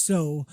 So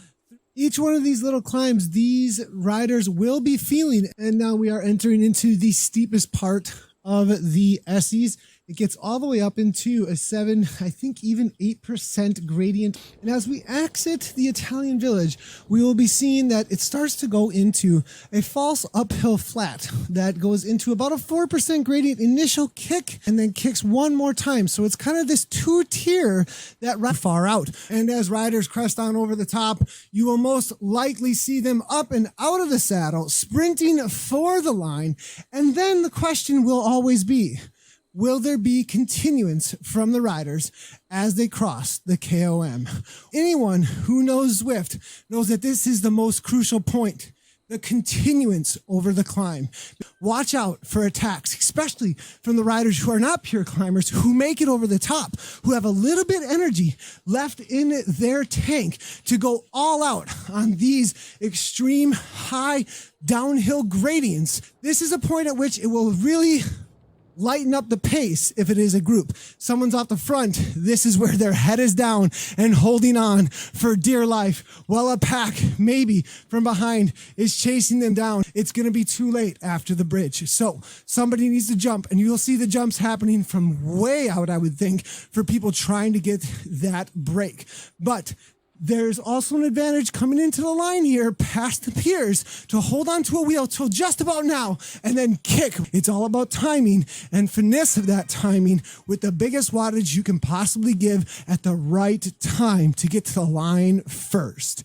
each one of these little climbs, these riders will be feeling. And now we are entering into the steepest part of the Essies. It gets all the way up into a 7, I think even 8% gradient. And as we exit the Italian village, we will be seeing that it starts to go into a false uphill flat that goes into about a 4% gradient initial kick and then kicks one more time. So it's kind of this 2-tier that right far out. And as riders crest on over the top, you will most likely see them up and out of the saddle, sprinting for the line. And then the question will always be, will there be continuance from the riders as they cross the KOM? Anyone who knows Zwift knows that this is the most crucial point, the continuance over the climb. Watch out for attacks, especially from the riders who are not pure climbers, who make it over the top, who have a little bit energy left in their tank to go all out on these extreme high downhill gradients. This is a point at which it will really lighten up the pace if it is a group. Someone's off the front, this is where their head is down and holding on for dear life, while a pack, maybe from behind, is chasing them down. It's going to be too late after the bridge. So somebody needs to jump, and you'll see the jumps happening from way out, I would think, for people trying to get that break. But there's also an advantage coming into the line here past the piers to hold onto a wheel till just about now and then kick. It's all about timing and finesse of that timing with the biggest wattage you can possibly give at the right time to get to the line first.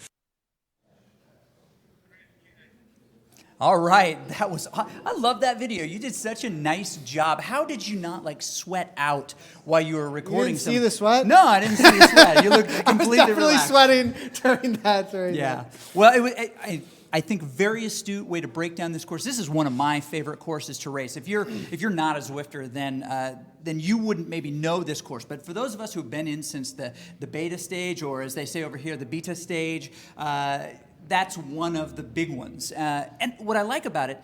All right, I love that video. You did such a nice job. How did you not like sweat out while you were recording? You didn't see the sweat? No, I didn't see the sweat. You look completely I was definitely relaxed. sweating during that. Yeah. Well, I think very astute way to break down this course. This is one of my favorite courses to race. If you're not a Zwifter, then you wouldn't maybe know this course. But for those of us who've been in since the beta stage, or as they say over here, the beta stage, that's one of the big ones. And what I like about it,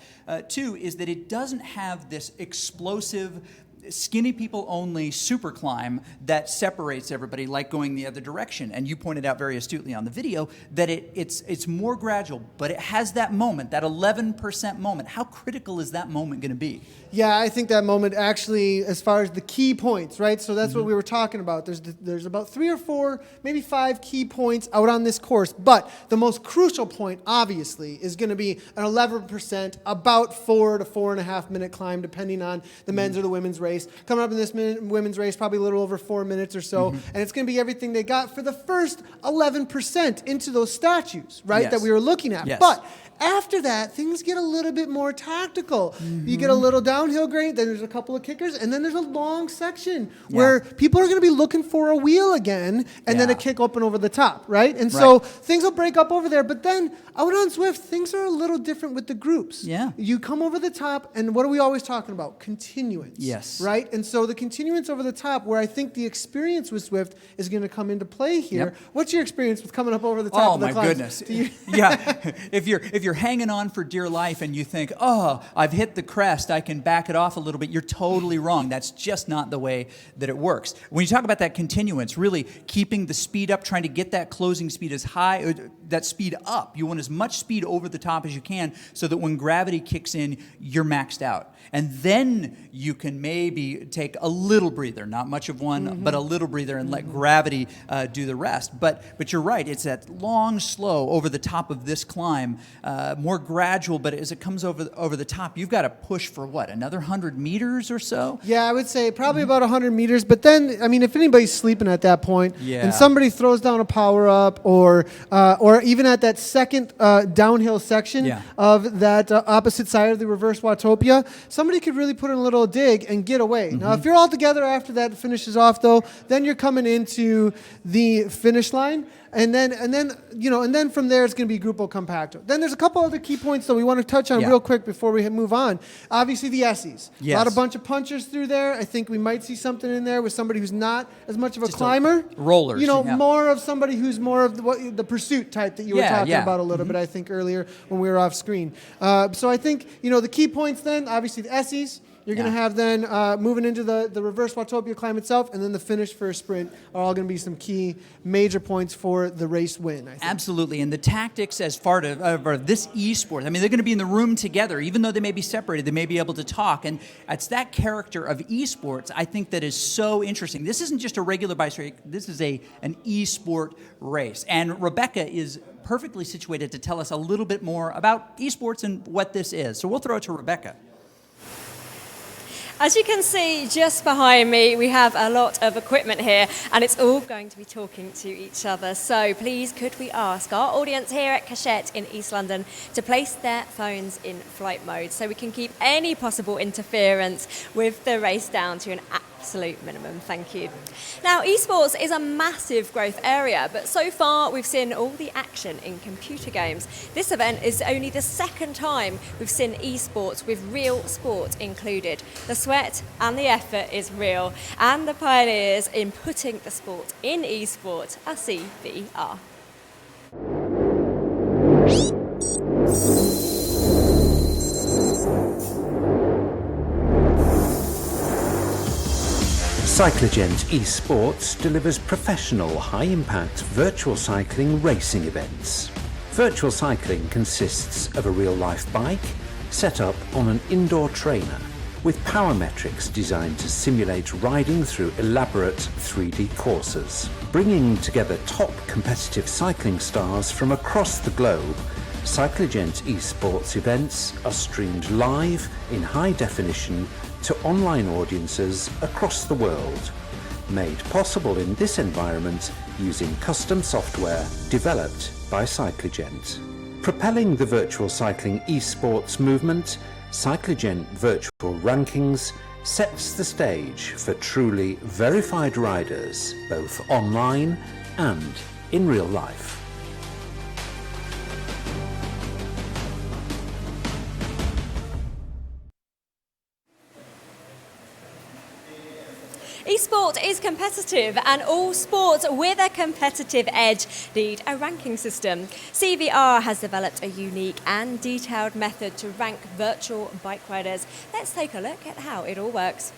too, is that it doesn't have this explosive, skinny people only super climb that separates everybody, like going the other direction. And you pointed out very astutely on the video that it's more gradual, but it has that moment, that 11% moment. How critical is that moment going to be? Yeah, I think that moment actually, as far as the key points, right? So that's what we were talking about. There's about 3 or 4, maybe 5 key points out on this course. But the most crucial point, obviously, is going to be an 11%, about 4 to 4.5 minute climb, depending on the men's or the women's race. Coming up in this women's race, probably a little over 4 minutes or so. And it's going to be everything they got for the first 11% into those statues, right, Yes. that we were looking at. Yes. But after that, things get a little bit more tactical. You get a little downhill grade, then there's a couple of kickers, and then there's a long section where people are going to be looking for a wheel again, and then a kick open over the top, right? And so things will break up over there. But then out on Zwift, things are a little different with the groups. Yeah. You come over the top, and what are we always talking about? Continuance. Yes. Right? And so the continuance over the top, where I think the experience with Zwift is going to come into play here. Yep. What's your experience with coming up over the top of the my climbs? goodness. Yeah. If you're hanging on for dear life and you think, oh, I've hit the crest, I can back it off a little bit, you're totally wrong. That's just not the way that it works. When you talk about that continuance, really keeping the speed up, trying to get that closing speed as high, that speed up. You want as much speed over the top as you can so that when gravity kicks in, you're maxed out. And then you can maybe take a little breather, not much of one, but a little breather, and let gravity do the rest. But you're right, it's that long, slow over the top of this climb, more gradual, but as it comes over the top, you've got to push for what, another 100 meters or so? Yeah, I would say probably about 100 meters. But then, I mean, if anybody's sleeping at that point, and somebody throws down a power up, or even at that second downhill section of that opposite side of the reverse Watopia, somebody could really put in a little dig and get away. Now, if you're all together after that finishes off, though, then you're coming into the finish line. And then from there, it's going to be Gruppo Compacto. Then there's a couple other key points that we want to touch on real quick before we move on. Obviously, the Essies. Yes. A lot of bunch of punchers through there. I think we might see something in there with somebody who's not as much of a climber. Rollers. More of somebody who's more of the pursuit type that you were talking about a little bit, I think, earlier when we were off screen. So I think, the key points then, obviously the Essies. You're going to have then moving into the reverse Watopia climb itself, and then the finish for a sprint are all going to be some key major points for the race win, I think. Absolutely. And the tactics as far to this esport, I mean, they're going to be in the room together, even though they may be separated, they may be able to talk. And it's that character of esports, I think, that is so interesting. This isn't just a regular bike race, this is an esport race. And Rebecca is perfectly situated to tell us a little bit more about esports and what this is. So we'll throw it to Rebecca. As you can see just behind me, we have a lot of equipment here, and it's all going to be talking to each other. So please, could we ask our audience here at Kachette in East London to place their phones in flight mode so we can keep any possible interference with the race down to an absolute minimum. Thank you. Now, esports is a massive growth area, but so far we've seen all the action in computer games. This event is only the second time we've seen esports with real sport included. The sweat and the effort is real, and the pioneers in putting the sport in esports are CVR. Cycligent Esports delivers professional, high-impact virtual cycling racing events. Virtual cycling consists of a real-life bike set up on an indoor trainer with power metrics designed to simulate riding through elaborate 3D courses. Bringing together top competitive cycling stars from across the globe, Cycligent Esports events are streamed live in high definition to online audiences across the world, made possible in this environment using custom software developed by Cycligent. Propelling the virtual cycling esports movement, Cycligent Virtual Rankings sets the stage for truly verified riders, both online and in real life. Esport is competitive, and all sports with a competitive edge need a ranking system. CVR has developed a unique and detailed method to rank virtual bike riders. Let's take a look at how it all works.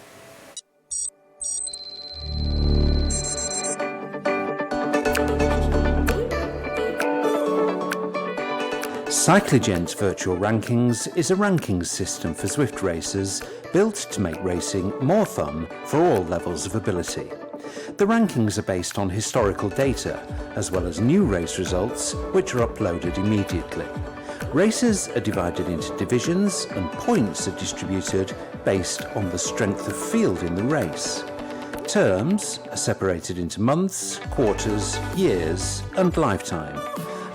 Cycligent Virtual Rankings is a ranking system for Zwift racers built to make racing more fun for all levels of ability. The rankings are based on historical data, as well as new race results, which are uploaded immediately. Races are divided into divisions, and points are distributed based on the strength of field in the race. Terms are separated into months, quarters, years, and lifetime.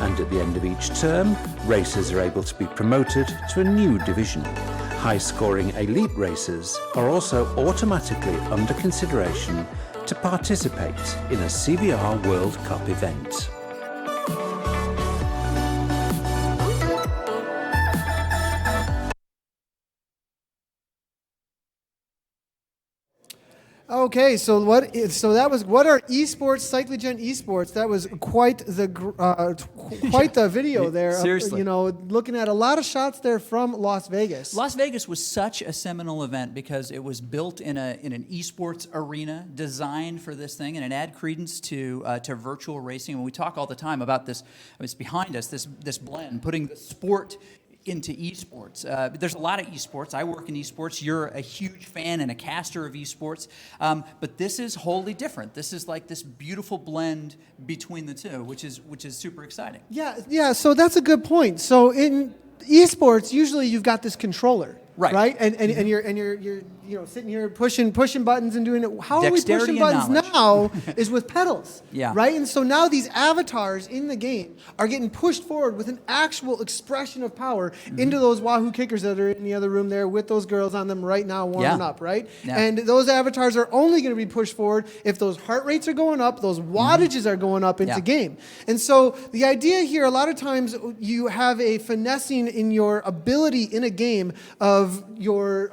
And at the end of each term, racers are able to be promoted to a new division. High-scoring elite racers are also automatically under consideration to participate in a CVR World Cup event. Okay, so what are esports, Cycligent Esports? That was quite the video there. Seriously. Looking at a lot of shots there from Las Vegas. Las Vegas was such a seminal event because it was built in an esports arena designed for this thing, and it added credence to virtual racing. And we talk all the time about this. It's behind us. This blend, putting the sport into esports. There's a lot of esports. I work in esports. You're a huge fan and a caster of esports. But this is wholly different. This is like this beautiful blend between the two, which is super exciting. Yeah. So that's a good point. So in esports, usually you've got this controller. Right, and you're sitting here pushing buttons and doing it. How Dexterity are we pushing buttons now? Is with pedals. Yeah. Right, and so now these avatars in the game are getting pushed forward with an actual expression of power into those Wahoo kickers that are in the other room there with those girls on them right now warming up. Right, and those avatars are only going to be pushed forward if those heart rates are going up, those wattages are going up into game. And so the idea here, a lot of times you have a finessing in your ability in a game of of your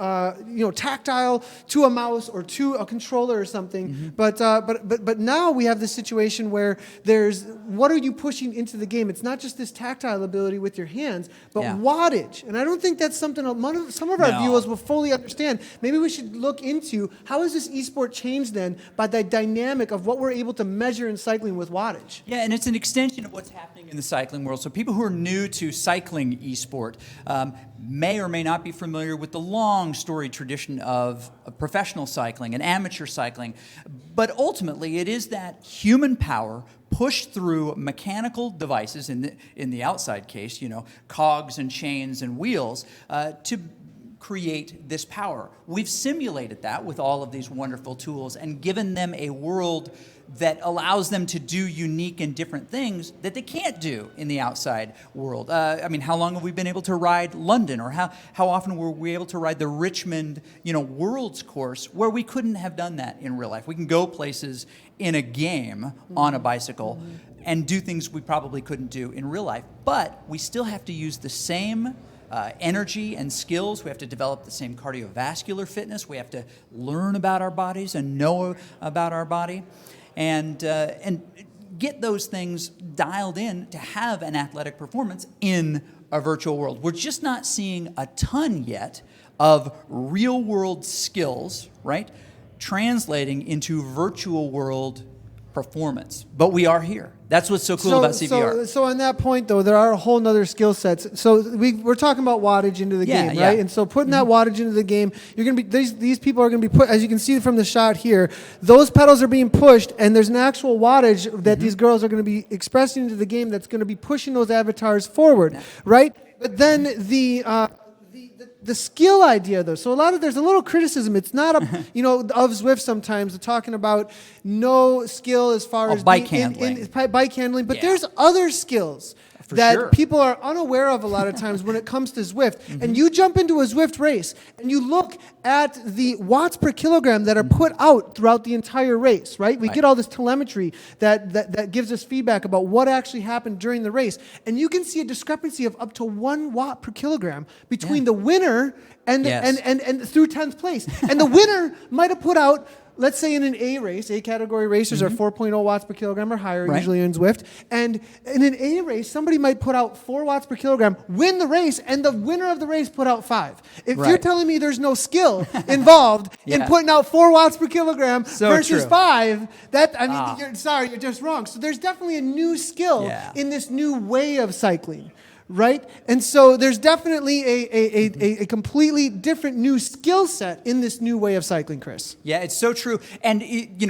tactile to a mouse or to a controller or something. But now we have this situation where there's what are you pushing into the game? It's not just this tactile ability with your hands, but wattage. And I don't think that's something some of our viewers will fully understand. Maybe we should look into how has this esport changed then by the dynamic of what we're able to measure in cycling with wattage. Yeah, and it's an extension of what's happening in the cycling world. So people who are new to cycling esport may or may not be familiar with the long storied tradition of professional cycling and amateur cycling. But ultimately, it is that human power pushed through mechanical devices, in the outside case, cogs and chains and wheels, to create this power. We've simulated that with all of these wonderful tools and given them a world that allows them to do unique and different things that they can't do in the outside world. How long have we been able to ride London, or how often were we able to ride the Richmond, World's course, where we couldn't have done that in real life? We can go places in a game on a bicycle and do things we probably couldn't do in real life, but we still have to use the same energy and skills. We have to develop the same cardiovascular fitness. We have to learn about our bodies and know about our body, and get those things dialed in to have an athletic performance in a virtual world. We're just not seeing a ton yet of real world skills, right, translating into virtual world performance. But we are here. That's what's so cool about CVR. So on that point, though, there are a whole nother skill sets. So we're talking about wattage into the game, right? And so putting that wattage into the game, you're going to be these people are going to be put, as you can see from the shot here, those pedals are being pushed, and there's an actual wattage that these girls are going to be expressing into the game that's going to be pushing those avatars forward, right? But then the skill idea, though, so there's a little criticism. It's not of Zwift sometimes. They're talking about no skill as far as bike handling, but there's other skills that people are unaware of a lot of times when it comes to Zwift. And you jump into a Zwift race and you look at the watts per kilogram that are put out throughout the entire race, right? We get all this telemetry that gives us feedback about what actually happened during the race. And you can see a discrepancy of up to 1 watt per kilogram between the winner and through 10th place. And the winner might have put out, let's say in an A race, A category racers are 4.0 watts per kilogram or higher, usually in Zwift. And in an A race, somebody might put out 4 watts per kilogram, win the race, and the winner of the race put out 5. If you're telling me there's no skill involved in putting out 4 watts per kilogram versus 5, you're just wrong. So there's definitely a new skill in this new way of cycling. Right? And so there's definitely a completely different new skill set in this new way of cycling, Chris. Yeah, it's so true. And the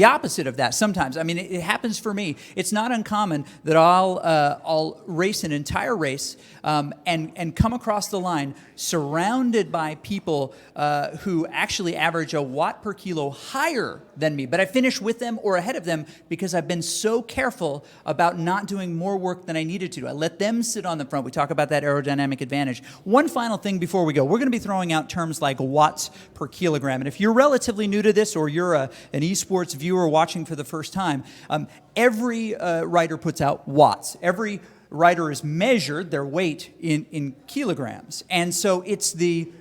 opposite of that sometimes. I mean, it happens for me. It's not uncommon that I'll race an entire race and come across the line surrounded by people who actually average a watt per kilo higher than me, but I finish with them or ahead of them because I've been so careful about not doing more work than I needed to. I let them sit on the front. We talk about that aerodynamic advantage. One final thing before we go. We're going to be throwing out terms like watts per kilogram, and if you're relatively new to this or you're an esports viewer watching for the first time, every rider puts out watts. Every rider is measured their weight in kilograms, and so it's the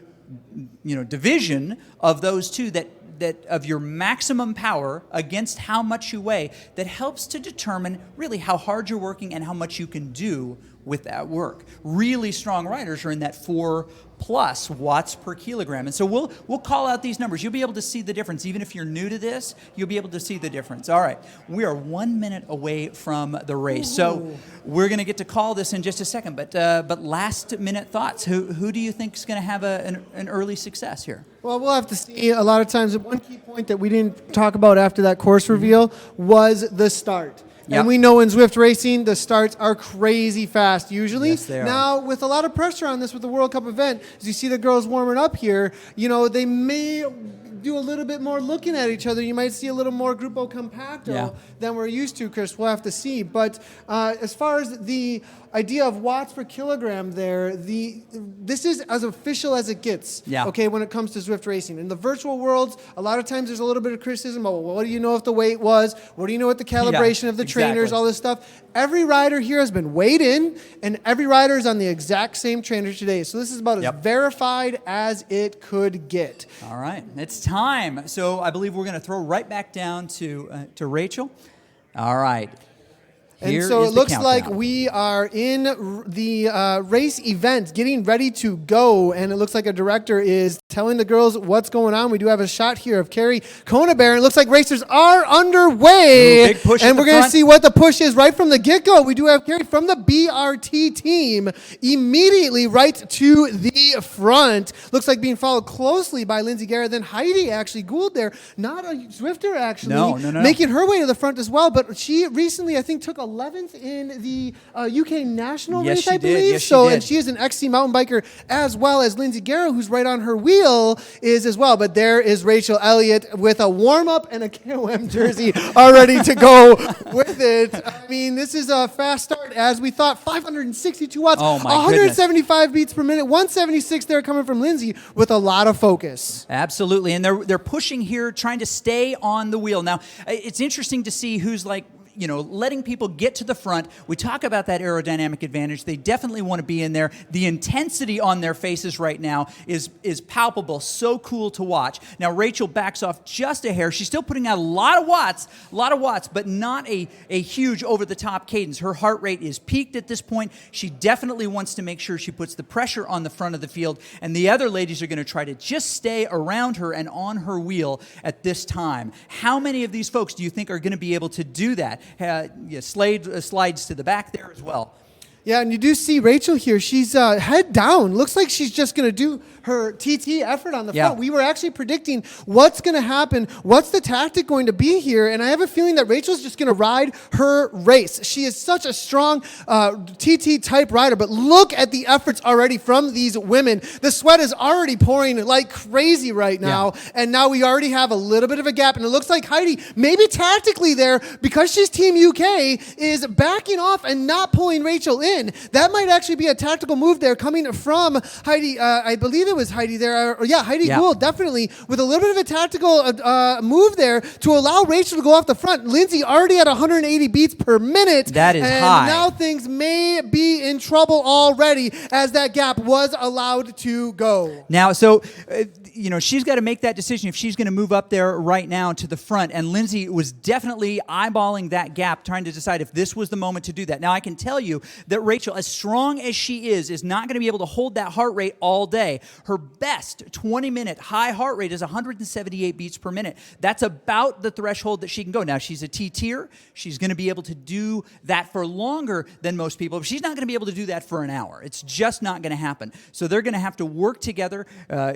division of those two that of your maximum power against how much you weigh that helps to determine really how hard you're working and how much you can do with that work. Really strong riders are in that 4+ watts per kilogram. And so we'll call out these numbers. You'll be able to see the difference. Even if you're new to this, you'll be able to see the difference. All right, we are 1 minute away from the race. So we're going to get to call this in just a second. But last minute thoughts. Who do you think is going to have an early success here? Well, we'll have to see. A lot of times, one key point that we didn't talk about after that course reveal was the start. Yep. And we know in Zwift racing, the starts are crazy fast usually. Yes, they are. Now, with a lot of pressure on this with the World Cup event, as you see the girls warming up here, they may do a little bit more looking at each other. You might see a little more grupo compacto than we're used to, Chris. We'll have to see. But as far as the idea of watts per kilogram there, this is as official as it gets, okay, when it comes to Zwift racing. In the virtual worlds, a lot of times there's a little bit of criticism about, well, what do you know if the weight was? What do you know what the calibration of the trainers, all this stuff? Every rider here has been weighed in, and every rider is on the exact same trainer today. So this is about as verified as it could get. All right, it's time. So I believe we're going to throw right back down to Rachel. All right. And so it looks like we are in the race event, getting ready to go, and it looks like a director is telling the girls what's going on. We do have a shot here of Carrie Konebear. It looks like racers are underway, big push and we're going to see what the push is right from the get-go. We do have Carrie from the BRT team immediately right to the front. Looks like being followed closely by Lindsay Garrett, then Heidi actually Gould there, not a Zwifter actually, making her way to the front as well, but she recently, I think, took 11th in the UK national race, I believe. Yes, she did. And she is an XC mountain biker, as well as Lindsay Garrow, who's right on her wheel, is as well. But there is Rachel Elliott with a warm-up and a KOM jersey already to go with it. I mean, this is a fast start, as we thought. 562 watts, 175 beats per minute, 176 there coming from Lindsay with a lot of focus. Absolutely, and they're pushing here, trying to stay on the wheel. Now, it's interesting to see who's like, you know, letting people get to the front. We talk about that aerodynamic advantage. They definitely want to be in there. The intensity on their faces right now is palpable. So cool to watch. Now, Rachel backs off just a hair. She's still putting out a lot of watts, but not a huge over-the-top cadence. Her heart rate is peaked at this point. She definitely wants to make sure she puts the pressure on the front of the field, and the other ladies are going to try to just stay around her and on her wheel at this time. How many of these folks do you think are going to be able to do that? Slides to the back there as well. Yeah, and you do see Rachel here. She's head down. Looks like she's just going to do her TT effort on the front. We were actually predicting what's going to happen, what's the tactic going to be here, and I have a feeling that Rachel's just going to ride her race. She is such a strong TT-type rider, but look at the efforts already from these women. The sweat is already pouring like crazy right now, and now we already have a little bit of a gap, and it looks like Heidi, maybe tactically there, because she's Team UK, is backing off and not pulling Rachel in. That might actually be a tactical move there coming from Heidi. I believe it was Heidi there. Heidi Gould, definitely, with a little bit of a tactical move there to allow Rachel to go off the front. Lindsay already at 180 beats per minute. That is high. Now things may be in trouble already as that gap was allowed to go. Now, so, you know, she's got to make that decision if she's going to move up there right now to the front. And Lindsay was definitely eyeballing that gap, trying to decide if this was the moment to do that. Now, I can tell you that Rachel, as strong as she is not going to be able to hold that heart rate all day. Her best 20-minute high heart rate is 178 beats per minute. That's about the threshold that she can go. Now, she's a T-tier. She's going to be able to do that for longer than most people. But she's not going to be able to do that for an hour. It's just not going to happen. So they're going to have to work together.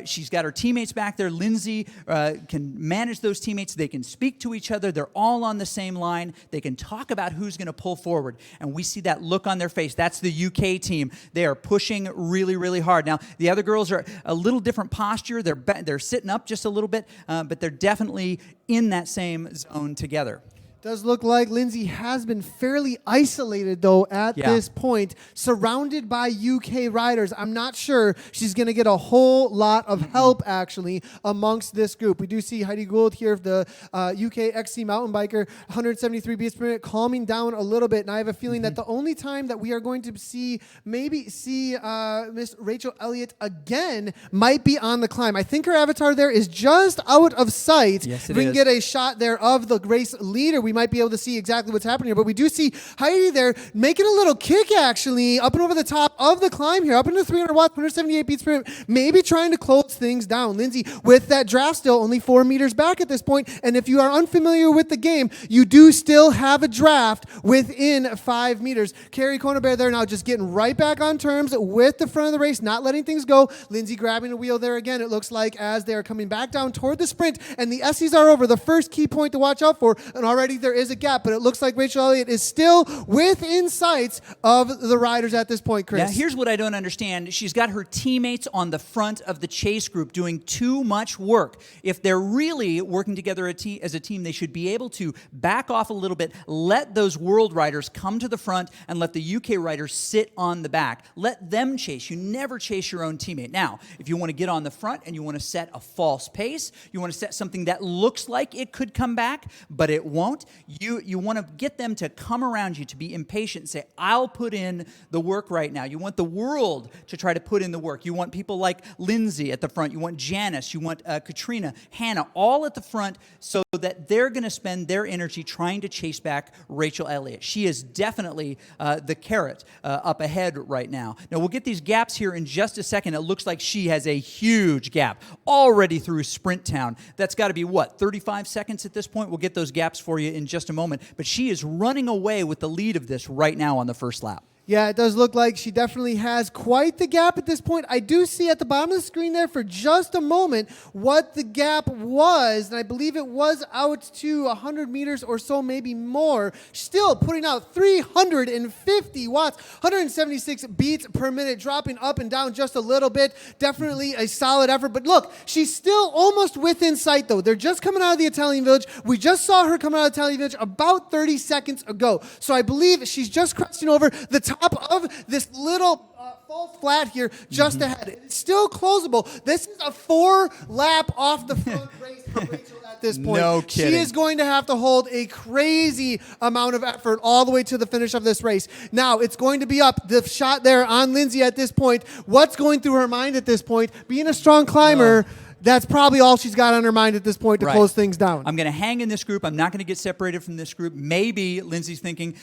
She's got her teammates back there. Lindsay can manage those teammates. They can speak to each other. They're all on the same line. They can talk about who's going to pull forward. And we see that look on their face. That's the UK team. They are pushing really, really hard. Now, the other girls are a little different posture. They're sitting up just a little bit, but they're definitely in that same zone together. Does look like Lindsay has been fairly isolated, though, at this point, surrounded by UK riders. I'm not sure she's going to get a whole lot of help, actually, amongst this group. We do see Heidi Gould here, the UK XC mountain biker, 173 beats per minute, calming down a little bit. And I have a feeling that the only time that we are going to see Miss Rachel Elliott again might be on the climb. I think her avatar there is just out of sight. Yes, we can get a shot there of the race leader. We might be able to see exactly what's happening here, but we do see Heidi there making a little kick, actually, up and over the top of the climb here, up into 300 watts, 178 beats per minute, maybe trying to close things down. Lindsay, with that draft still only 4 meters back at this point, and if you are unfamiliar with the game, you do still have a draft within 5 meters. Carrie Konebear there now just getting right back on terms with the front of the race, not letting things go. Lindsay grabbing the wheel there again, it looks like, as they are coming back down toward the sprint, and the Essies are over. The first key point to watch out for, and already think there is a gap, but it looks like Rachel Elliott is still within sights of the riders at this point, Chris. Now, here's what I don't understand. She's got her teammates on the front of the chase group doing too much work. If they're really working together as a team, they should be able to back off a little bit, let those world riders come to the front, and let the UK riders sit on the back. Let them chase. You never chase your own teammate. Now, if you want to get on the front and you want to set a false pace, you want to set something that looks like it could come back, but it won't, you want to get them to come around you, to be impatient and say, I'll put in the work right now. You want the world to try to put in the work. You want people like Lindsay at the front. You want Janice. You want Katrina, Hannah, all at the front, so that they're going to spend their energy trying to chase back Rachel Elliott. She is definitely the carrot up ahead right now. Now, we'll get these gaps here in just a second. It looks like she has a huge gap already through Sprint Town. That's got to be, 35 seconds at this point? We'll get those gaps for you in just a moment. But she is running away with the lead of this right now on the first lap. Yeah, it does look like she definitely has quite the gap at this point. I do see at the bottom of the screen there for just a moment what the gap was, and I believe it was out to 100 meters or so, maybe more. Still putting out 350 watts, 176 beats per minute, dropping up and down just a little bit. Definitely a solid effort, but look, she's still almost within sight, though. They're just coming out of the Italian Village. We just saw her come out of the Italian Village about 30 seconds ago, so I believe she's just crossing over the top of this little false flat here just ahead. It's still closable. This is a 4-lap off the front race for Rachel at this point. No kidding. She is going to have to hold a crazy amount of effort all the way to the finish of this race. Now, it's going to be up. The shot there on Lindsay at this point. What's going through her mind at this point? Being a strong climber, that's probably all she's got on her mind at this point to close things down. I'm going to hang in this group. I'm not going to get separated from this group. Maybe Lindsay's thinking,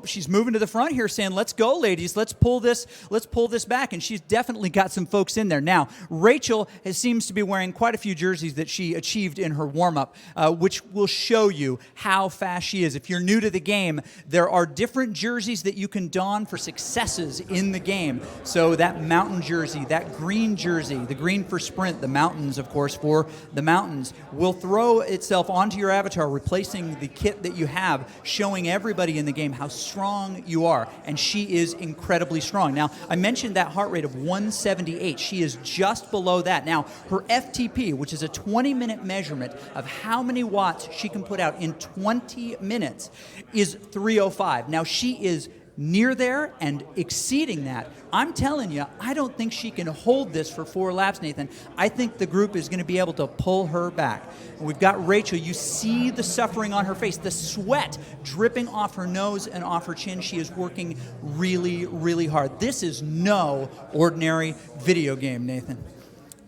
she's moving to the front here saying, let's go, ladies. Let's pull this back. And she's definitely got some folks in there. Now, Rachel seems to be wearing quite a few jerseys that she achieved in her warm-up, which will show you how fast she is. If you're new to the game, there are different jerseys that you can don for successes in the game. So that mountain jersey, that green jersey, the green for sprint, the mountain, of course, for the mountains, will throw itself onto your avatar, replacing the kit that you have, showing everybody in the game how strong you are. And she is incredibly strong. Now, I mentioned that heart rate of 178. She is just below that. Now, her FTP, which is a 20-minute measurement of how many watts she can put out in 20 minutes, is 305. Now, she is near there and exceeding that. I'm telling you, I don't think she can hold this for 4 laps, Nathan. I think the group is going to be able to pull her back. We've got Rachel. You see the suffering on her face, the sweat dripping off her nose and off her chin. She is working really, really hard. This is no ordinary video game, Nathan.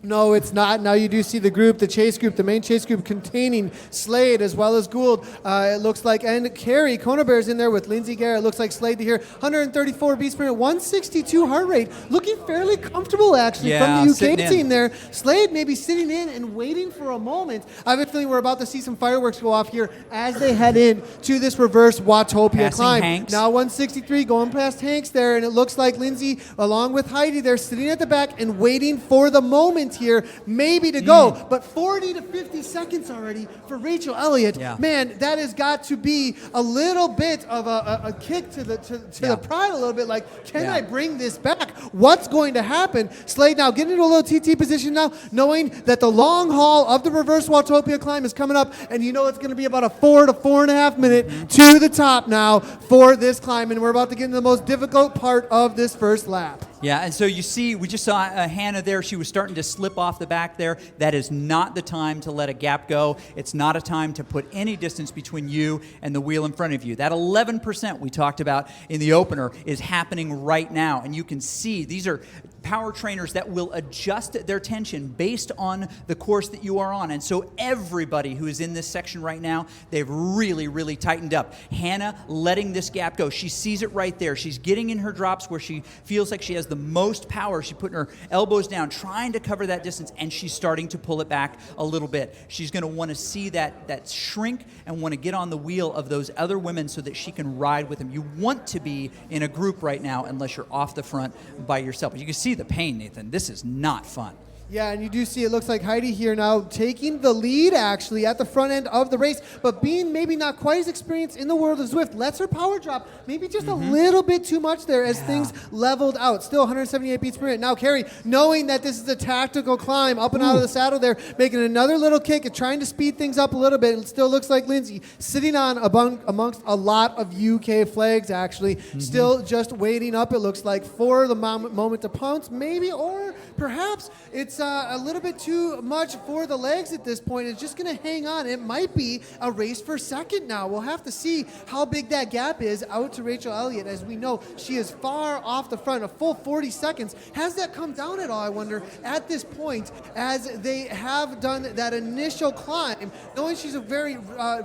No, it's not. Now you do see the group, the chase group, the main chase group containing Slade as well as Gould. It looks like, and Carrie Konaber's in there with Lindsay Garrett. It looks like Slade here, 134 beats per minute, 162 heart rate. Looking fairly comfortable, actually, from the UK team there. Slade maybe sitting in and waiting for a moment. I have a feeling we're about to see some fireworks go off here as they head in to this reverse Watopia climb. Hanks. Now 163 going past Hanks there, and it looks like Lindsay, along with Heidi, they're sitting at the back and waiting for the moment here, maybe to go, but 40 to 50 seconds already for Rachel Elliott. Man, that has got to be a little bit of a kick to the pride a little bit, like, can I bring this back? What's going to happen? Slade now getting into a little TT position now, knowing that the long haul of the reverse Watopia climb is coming up, and you know it's going to be about a 4 to 4.5 minute to the top now for this climb, and we're about to get into the most difficult part of this first lap. Yeah, and so you see, we just saw Hannah there. She was starting to slip off the back there. That is not the time to let a gap go. It's not a time to put any distance between you and the wheel in front of you. That 11% we talked about in the opener is happening right now. And you can see these are power trainers that will adjust their tension based on the course that you are on. And so everybody who is in this section right now, they've really, really tightened up. Hannah letting this gap go. She sees it right there. She's getting in her drops where she feels like she has the most power. She's putting her elbows down, trying to cover that distance, and she's starting to pull it back a little bit. She's going to want to see that shrink and want to get on the wheel of those other women so that she can ride with them. You want to be in a group right now unless you're off the front by yourself. But you can see the pain, Nathan. This is not fun. Yeah, and you do see it looks like Heidi here now taking the lead actually at the front end of the race, but being maybe not quite as experienced in the world of Zwift, lets her power drop maybe just a little bit too much there as things leveled out. Still 178 beats per minute. Now Carrie, knowing that this is a tactical climb up and out of the saddle there, making another little kick and trying to speed things up a little bit. It still looks like Lindsay sitting on amongst a lot of UK flags actually, still just waiting up, it looks like, for the moment to pounce maybe, or perhaps it's a little bit too much for the legs at this point. It's just going to hang on. It might be a race for second now. We'll have to see how big that gap is out to Rachel Elliott. As we know, she is far off the front, a full 40 seconds. Has that come down at all, I wonder, at this point, as they have done that initial climb, knowing she's a very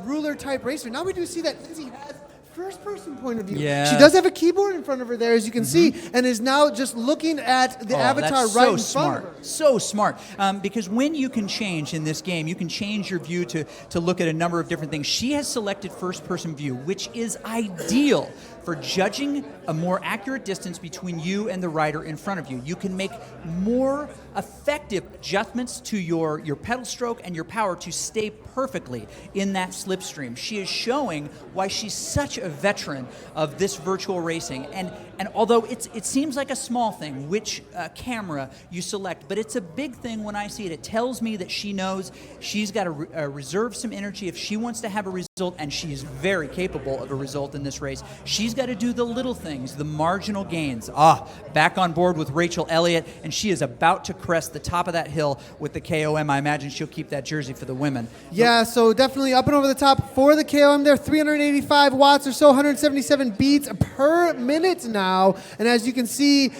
ruler-type racer. Now we do see that Lindsay has first-person point of view. Yeah. She does have a keyboard in front of her there, as you can see, and is now just looking at the avatar right in front of her. So smart. Because when you can change in this game, you can change your view to look at a number of different things. She has selected first-person view, which is ideal for judging a more accurate distance between you and the rider in front of you. You can make more effective adjustments to your pedal stroke and your power to stay perfectly in that slipstream. She is showing why she's such a veteran of this virtual racing. And although it seems like a small thing, which camera you select, but it's a big thing when I see it. It tells me that she knows she's got to reserve some energy if she wants to have a result, and she's very capable of a result in this race. She's got to do the little things, the marginal gains. Back on board with Rachel Elliott, and she is about to crest the top of that hill with the KOM. I imagine she'll keep that jersey for the women. Yeah, so definitely up and over the top for the KOM there, 385 watts or so, 177 beats per minute now. And as you can see,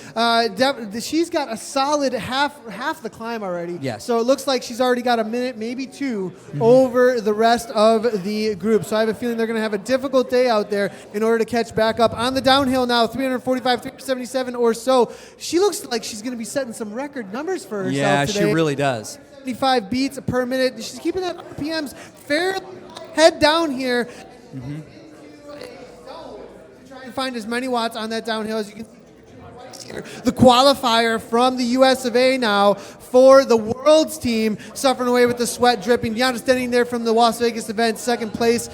she's got a solid half the climb already. Yes. So it looks like she's already got a minute, maybe two, over the rest of the group. So I have a feeling they're going to have a difficult day out there in order to catch back up. On the downhill now, 345, 377 or so. She looks like she's going to be setting some record numbers for herself today. Yeah, she really does. 75 beats per minute. She's keeping that RPMs fairly head down here. Try and find as many watts on that downhill as you can see. The qualifier from the US of A now for the Worlds team, suffering away with the sweat dripping. Deanna standing there from the Las Vegas event, second place.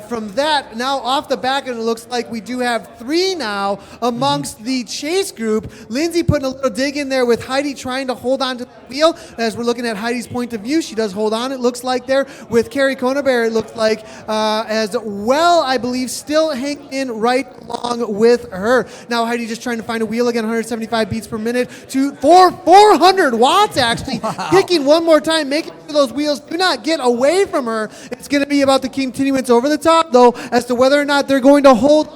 From that, now off the back, and it looks like we do have three now amongst the chase group. Lindsay putting a little dig in there with Heidi trying to hold on to the wheel. As we're looking at Heidi's point of view, she does hold on, it looks like there. With Carrie Konebear, it looks like as well, I believe, still hanging in right along with her. Now Heidi just trying to find a wheel again, 175 beats per minute to 400 watts actually. Wow. Kicking one more time, making sure those wheels do not get away from her. It's going to be about the continuance over the top, though, as to whether or not they're going to hold.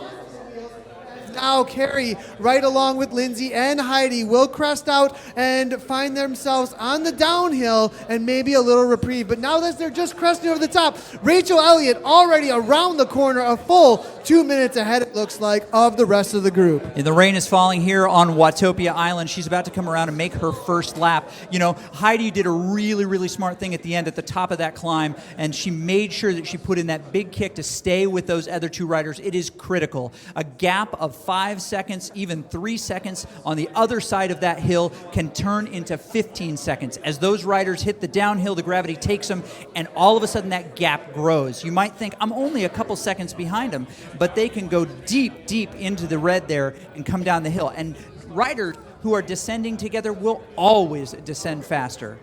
Now Carrie, right along with Lindsay and Heidi, will crest out and find themselves on the downhill and maybe a little reprieve. But now that they're just cresting over the top, Rachel Elliott already around the corner, a full 2 minutes ahead, it looks like, of the rest of the group. And the rain is falling here on Watopia Island. She's about to come around and make her first lap. You know, Heidi did a really, really smart thing at the end, at the top of that climb, and she made sure that she put in that big kick to stay with those other two riders. It is critical. A gap of 5 seconds, even 3 seconds on the other side of that hill can turn into 15 seconds. As those riders hit the downhill, the gravity takes them, and all of a sudden that gap grows. You might think, I'm only a couple seconds behind them, but they can go deep, deep into the red there and come down the hill. And riders who are descending together will always descend faster.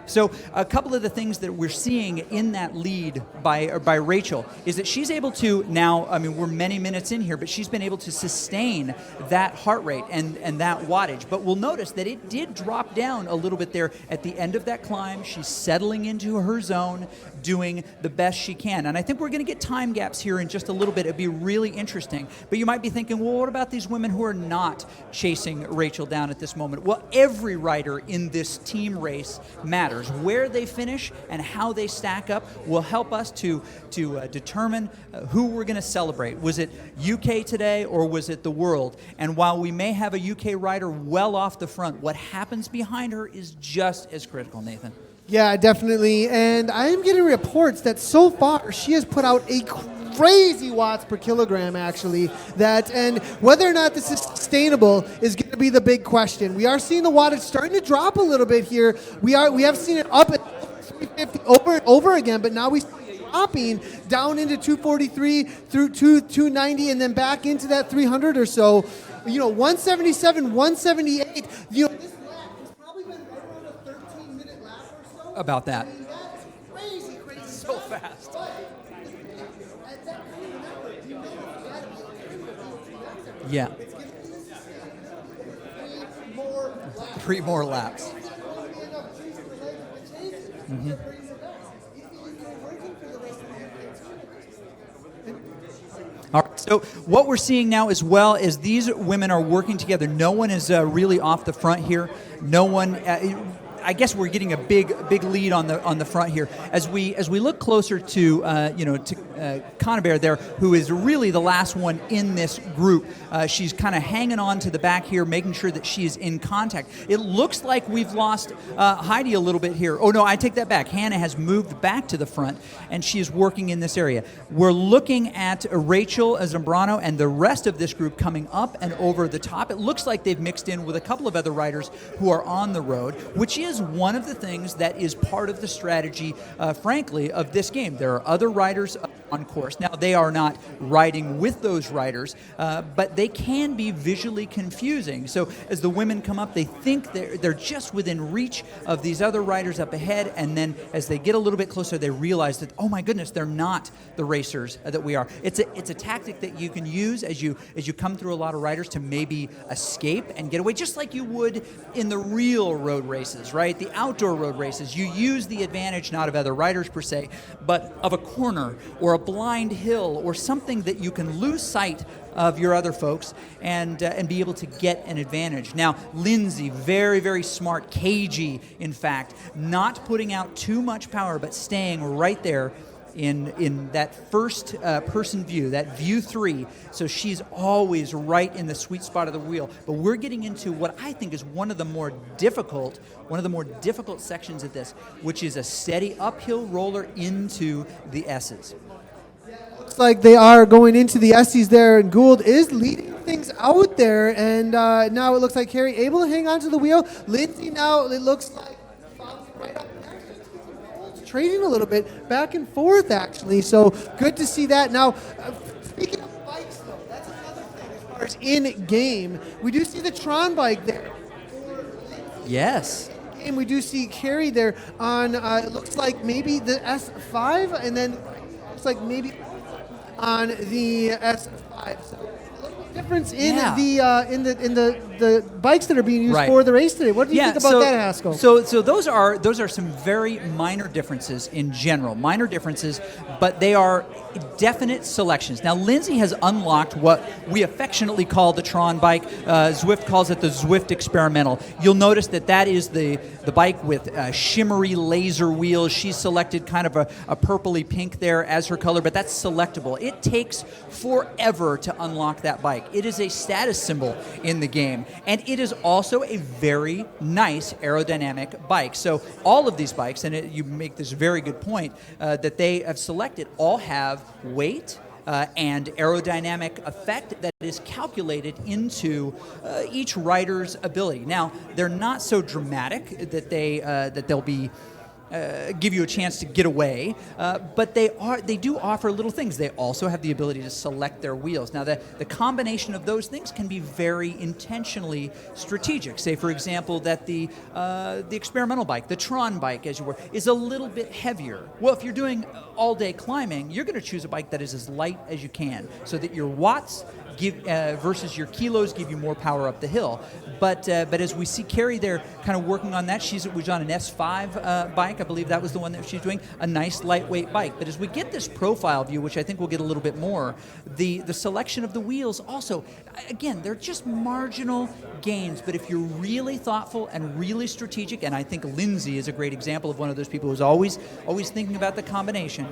So a couple of the things that we're seeing in that lead by Rachel is that she's able to now, I mean, we're many minutes in here, but she's been able to sustain that heart rate and that wattage. But we'll notice that it did drop down a little bit there at the end of that climb. She's settling into her zone, doing the best she can. And I think we're going to get time gaps here in just a little bit. It'd be really interesting. But you might be thinking, well, what about these women who are not chasing Rachel down at this moment? Well, every rider in this team race matters. Where they finish and how they stack up will help us to determine who we're going to celebrate. Was it UK today or was it the world? And while we may have a UK rider well off the front, what happens behind her is just as critical, Nathan. Yeah, definitely. And I am getting reports that so far she has put out a crazy watts per kilogram, actually. And whether or not this is sustainable is going to be the big question. We are seeing the wattage starting to drop a little bit here. We have seen it up at 350 over and over again, but now we see it dropping down into 243 through 290 and then back into that 300 or so. 177, 178. This lap has probably been right around a 13-minute lap or so. About that. That's crazy. So fast. Yeah. 3 more laps. Mm-hmm. All right, so what we're seeing now as well is these women are working together. No one is really off the front here. No one. I guess we're getting a big lead on the front here as we look closer to Conabare there, who is really the last one in this group. She's kind of hanging on to the back here, making sure that she is in contact. It looks like we've lost Heidi a little bit here. Oh no, I take that back. Hannah has moved back to the front, and she is working in this area. We're looking at Rachel Zambrano and the rest of this group coming up and over the top. It looks like they've mixed in with a couple of other riders who are on the road, which is one of the things that is part of the strategy, frankly, of this game. There are other riders on course. Now, they are not riding with those riders, but they can be visually confusing. So as the women come up, they think they're just within reach of these other riders up ahead, and then as they get a little bit closer, they realize that, oh my goodness, they're not the racers that we are. It's a tactic that you can use as you come through a lot of riders to maybe escape and get away, just like you would in the real road races, right? The outdoor road races. You use the advantage not of other riders per se, but of a corner or a blind hill or something that you can lose sight of your other folks and be able to get an advantage. Now, Lindsay, very, very smart, cagey, in fact, not putting out too much power, but staying right there in that first person view, that view 3. So she's always right in the sweet spot of the wheel. But we're getting into what I think is one of the more difficult sections of this, which is a steady uphill roller into the S's. Looks like they are going into the S's there, and Gould is leading things out there, and now it looks like Carey able to hang on to the wheel. Lindsay now, it looks like right up trading a little bit back and forth, actually. So good to see that. Now, speaking of bikes, though, that's another thing as far as in-game. We do see the Tron bike there. Yes. And we do see Carey there on, it looks like maybe the S5, and then it looks like maybe on the S5. So a little bit difference in the bikes that are being used for the race today. What do you think about that, Haskell? So those are some very minor differences in general, but they are definite selections. Now, Lindsay has unlocked what we affectionately call the Tron bike. Zwift calls it the Zwift Experimental. You'll notice that is the bike with shimmery laser wheels. She's selected kind of a purpley pink there as her color, but that's selectable. It takes forever to unlock that bike. It is a status symbol in the game, and it is also a very nice aerodynamic bike. So all of these bikes, and you make this very good point, that they have selected all have weight and aerodynamic effect that is calculated into each rider's ability. Now, they're not so dramatic that they'll be give you a chance to get away, but they do offer little things. They also have the ability to select their wheels. Now, the combination of those things can be very intentionally strategic. Say, for example, that the experimental bike, the Tron bike, as you were, is a little bit heavier. Well, if you're doing all-day climbing, you're going to choose a bike that is as light as you can, so that your watts versus your kilos give you more power up the hill. But as we see Carey there kind of working on that, she was on an S5 bike. I believe that was the one that she's doing, a nice lightweight bike. But as we get this profile view, which I think we'll get a little bit more, the selection of the wheels also, again, they're just marginal gains. But if you're really thoughtful and really strategic, and I think Lindsay is a great example of one of those people who's always thinking about the combination,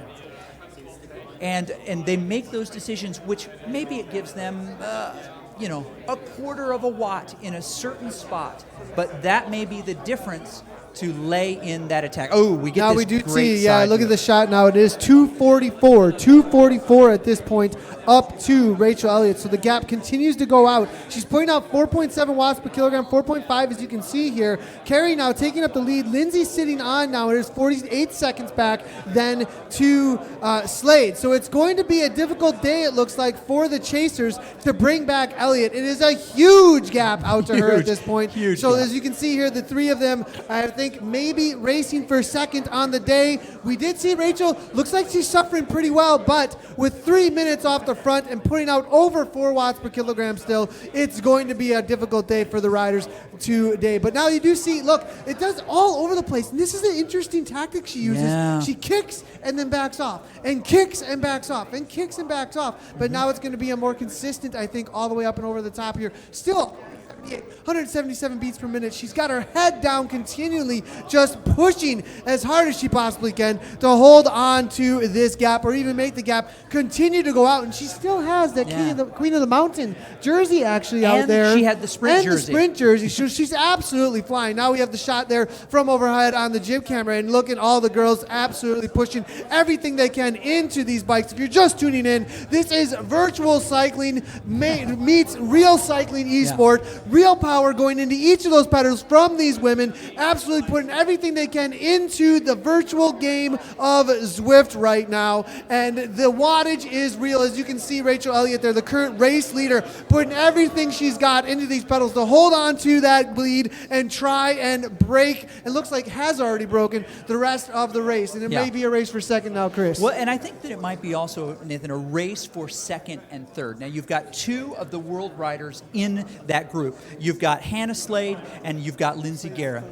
and they make those decisions, which maybe it gives them, a quarter of a watt in a certain spot, but that may be the difference to lay in that attack. Oh, we get now this we do great see, side look view. at the shot now. It is 244 at this point, up to Rachel Elliott. So the gap continues to go out. She's putting out 4.7 watts per kilogram, 4.5 as you can see here. Carrie now taking up the lead. Lindsay sitting on now. It is 48 seconds back then to Slade. So it's going to be a difficult day, it looks like, for the chasers to bring back Elliott. It is a huge gap out to her at this point. Huge so gap. as you can see here, the three of them, I think, maybe racing for second on the day. We did see Rachel, looks like she's suffering pretty well, but with 3 minutes off the front and putting out over 4 watts per kilogram still, it's going to be a difficult day for the riders today. But now you do see, look, it does all over the place. And this is an interesting tactic she uses. Yeah. She kicks and then backs off, and kicks and backs off, and kicks and backs off. But now it's going to be a more consistent, I think, all the way up and over the top here. Still 177 beats per minute. She's got her head down continually, just pushing as hard as she possibly can to hold on to this gap, or even make the gap continue to go out. And she still has that Queen of the Mountain jersey actually out there. And she had the sprint jersey. The sprint jersey. She's absolutely flying. Now we have the shot there from overhead on the jib camera, and look at all the girls absolutely pushing everything they can into these bikes. If you're just tuning in, this is virtual cycling meets real cycling esport. Real power going into each of those pedals from these women, absolutely putting everything they can into the virtual game of Zwift right now. And the wattage is real. As you can see, Rachel Elliott there, the current race leader, putting everything she's got into these pedals to hold on to that lead and try and break. It looks like has already broken the rest of the race. And it may be a race for second now, Chris. Well, and I think that it might be also, Nathan, a race for second and third. Now, you've got 2 of the world riders in that group. You've got Hannah Slade and you've got Lindsay Guerra.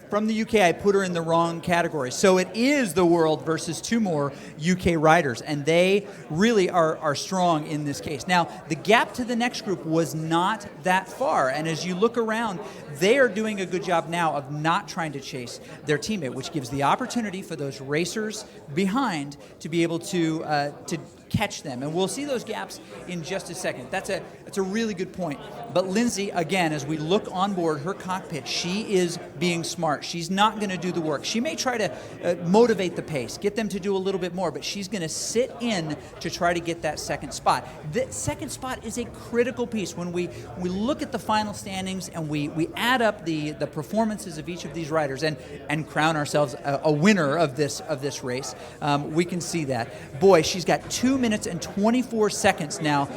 From the UK, I put her in the wrong category. So it is the world versus 2 more UK riders, and they really are strong in this case. Now, the gap to the next group was not that far, and as you look around, they are doing a good job now of not trying to chase their teammate, which gives the opportunity for those racers behind to be able to catch them. And we'll see those gaps in just a second. That's a really good point. But Lindsay, again, as we look on board her cockpit, she is being smart. She's not going to do the work. She may try to motivate the pace, get them to do a little bit more, but she's going to sit in to try to get that second spot. The second spot is a critical piece. When we look at the final standings and we add up the performances of each of these riders and crown ourselves a winner of this race, we can see that. Boy, she's got 2 minutes and 24 seconds now,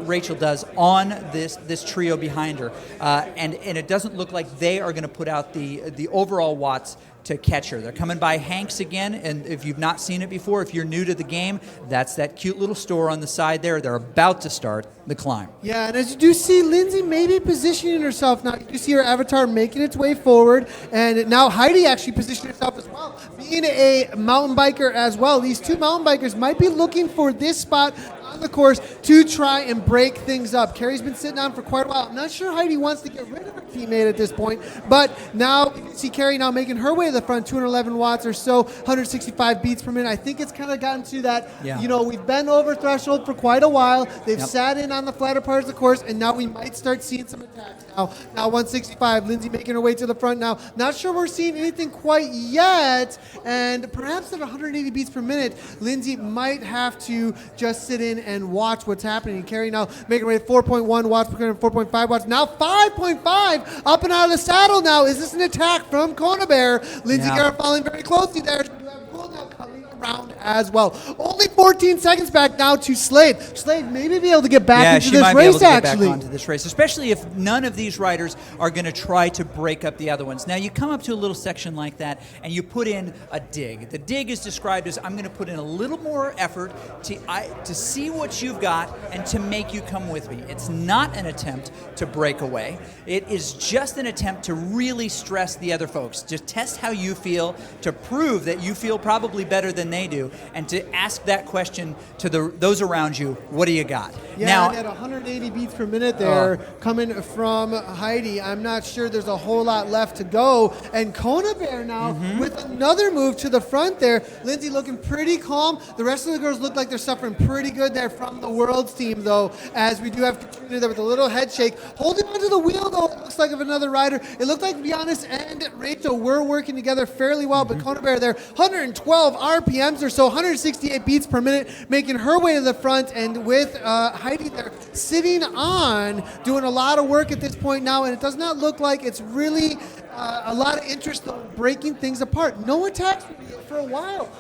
Rachel does, on this trio behind her. And it doesn't look like they are going to put out the overall watts to catch her. They're coming by Hanks again, and if you've not seen it before, if you're new to the game, that's that cute little store on the side there. They're about to start the climb. Yeah, and as you do see, Lindsay maybe positioning herself now. You see her avatar making its way forward, and now Heidi actually positioning herself as well, being a mountain biker as well. These 2 mountain bikers might be looking for this spot on the course to try and break things up. Carrie's been sitting down for quite a while. I'm not sure Heidi wants to get rid of her teammate at this point, but now you can see Carrie now making her way to the front, 211 watts or so, 165 beats per minute. I think it's kind of gotten to that, we've been over threshold for quite a while. They've sat in on the flatter parts of the course, and now we might start seeing some attacks now. Now 165, Lindsay making her way to the front now. Not sure we're seeing anything quite yet, and perhaps at 180 beats per minute, Lindsay might have to just sit in and watch what's happening. Carrie now making her way to 4.1 watts per minute, 4.5 watts, now 5.5, up and out of the saddle now. Is this an attack from Kona Bear? Lindsay Guerra following very closely there. Now coming around as well. Only 14 seconds back now to Slade. Slade maybe be able to get back into this race, actually. Back onto this race, especially if none of these riders are going to try to break up the other ones. Now, you come up to a little section like that, and you put in a dig. The dig is described as, I'm going to put in a little more effort to see what you've got and to make you come with me. It's not an attempt to break away. It is just an attempt to really stress the other folks, to test how you feel, to prove that you feel probably better than they do, and to ask that question to those around you, what do you got? Yeah, now, and at 180 beats per minute there, coming from Heidi, I'm not sure there's a whole lot left to go. And Kona Bear now with another move to the front there. Lindsay looking pretty calm. The rest of the girls look like they're suffering pretty good there from the Worlds team, though, as we do have Katrina there with a little head shake. Holding onto the wheel, though, looks like of another rider. It looked like, to be honest, and Rachel were working together fairly well, but Kona Bear there, 112 RPMs or so, 168 beats per minute, making her way to the front, and with Heidi there sitting on, doing a lot of work at this point now, and it does not look like it's really a lot of interest in breaking things apart. No attacks for a while.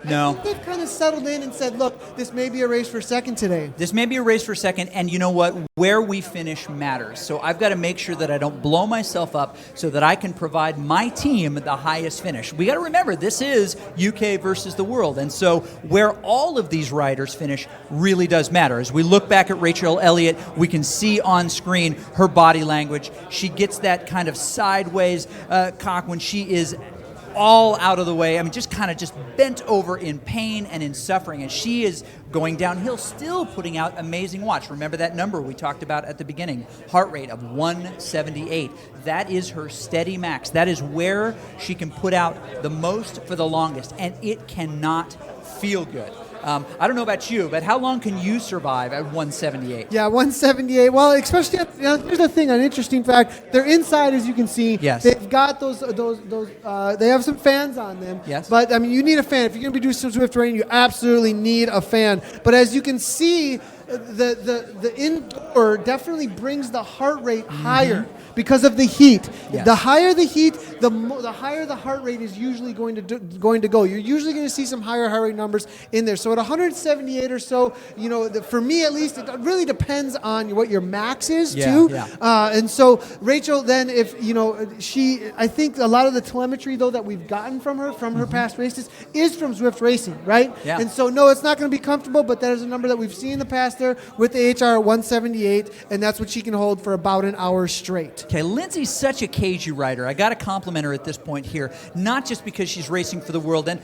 No. I think they've kind of settled in and said, look, this may be a race for second today. This may be a race for second, and you know what? Where we finish matters. So I've got to make sure that I don't blow myself up so that I can provide my team the highest finish. We got to remember, this is UK versus the world, and so where all of these riders finish really does matter. As we look back at Rachel Elliott, we can see on screen her body language. She gets that kind of sideways cock when she is all out of the way. I mean, just kind of just bent over in pain and in suffering. And she is going downhill, still putting out amazing watts. Remember that number we talked about at the beginning, heart rate of 178. That is her steady max. That is where she can put out the most for the longest. And it cannot feel good. I don't know about you, but how long can you survive at 178? Yeah, 178. Well, especially, here's the thing, an interesting fact. They're inside, as you can see. Yes. They've got those. They have some fans on them. Yes. But I mean, you need a fan. If you're going to be doing some Zwift training, you absolutely need a fan. But as you can see, the indoor definitely brings the heart rate higher because of the heat. Yes. The higher the heat, the higher the heart rate is usually going to go. You're usually going to see some higher heart rate numbers in there. So at 178 or so, for me at least, it really depends on what your max is too. Yeah. And so Rachel, then if I think a lot of the telemetry though that we've gotten from her past races is from Zwift Racing, right? Yeah. And so no, it's not going to be comfortable, but that is a number that we've seen in the past there with the HR 178, and that's what she can hold for about an hour straight. Okay, Lindsay's such a cagey rider. I got to compliment her at this point here, not just because she's racing for the world. And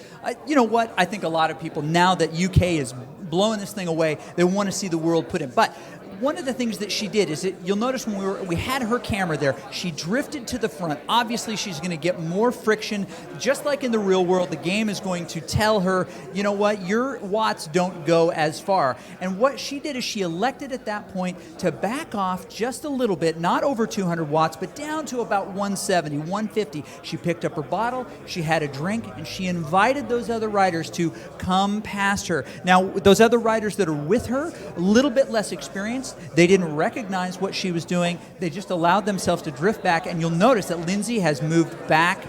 you know what? I think a lot of people, now that UK is blowing this thing away, they want to see the world put in. But one of the things that she did is that you'll notice when we had her camera there, she drifted to the front. Obviously, she's going to get more friction. Just like in the real world, the game is going to tell her, you know what, your watts don't go as far. And what she did is she elected at that point to back off just a little bit, not over 200 watts, but down to about 170, 150. She picked up her bottle, she had a drink, and she invited those other riders to come past her. Now, those other riders that are with her, a little bit less experienced, they didn't recognize what she was doing. They just allowed themselves to drift back, and you'll notice that Lindsay has moved back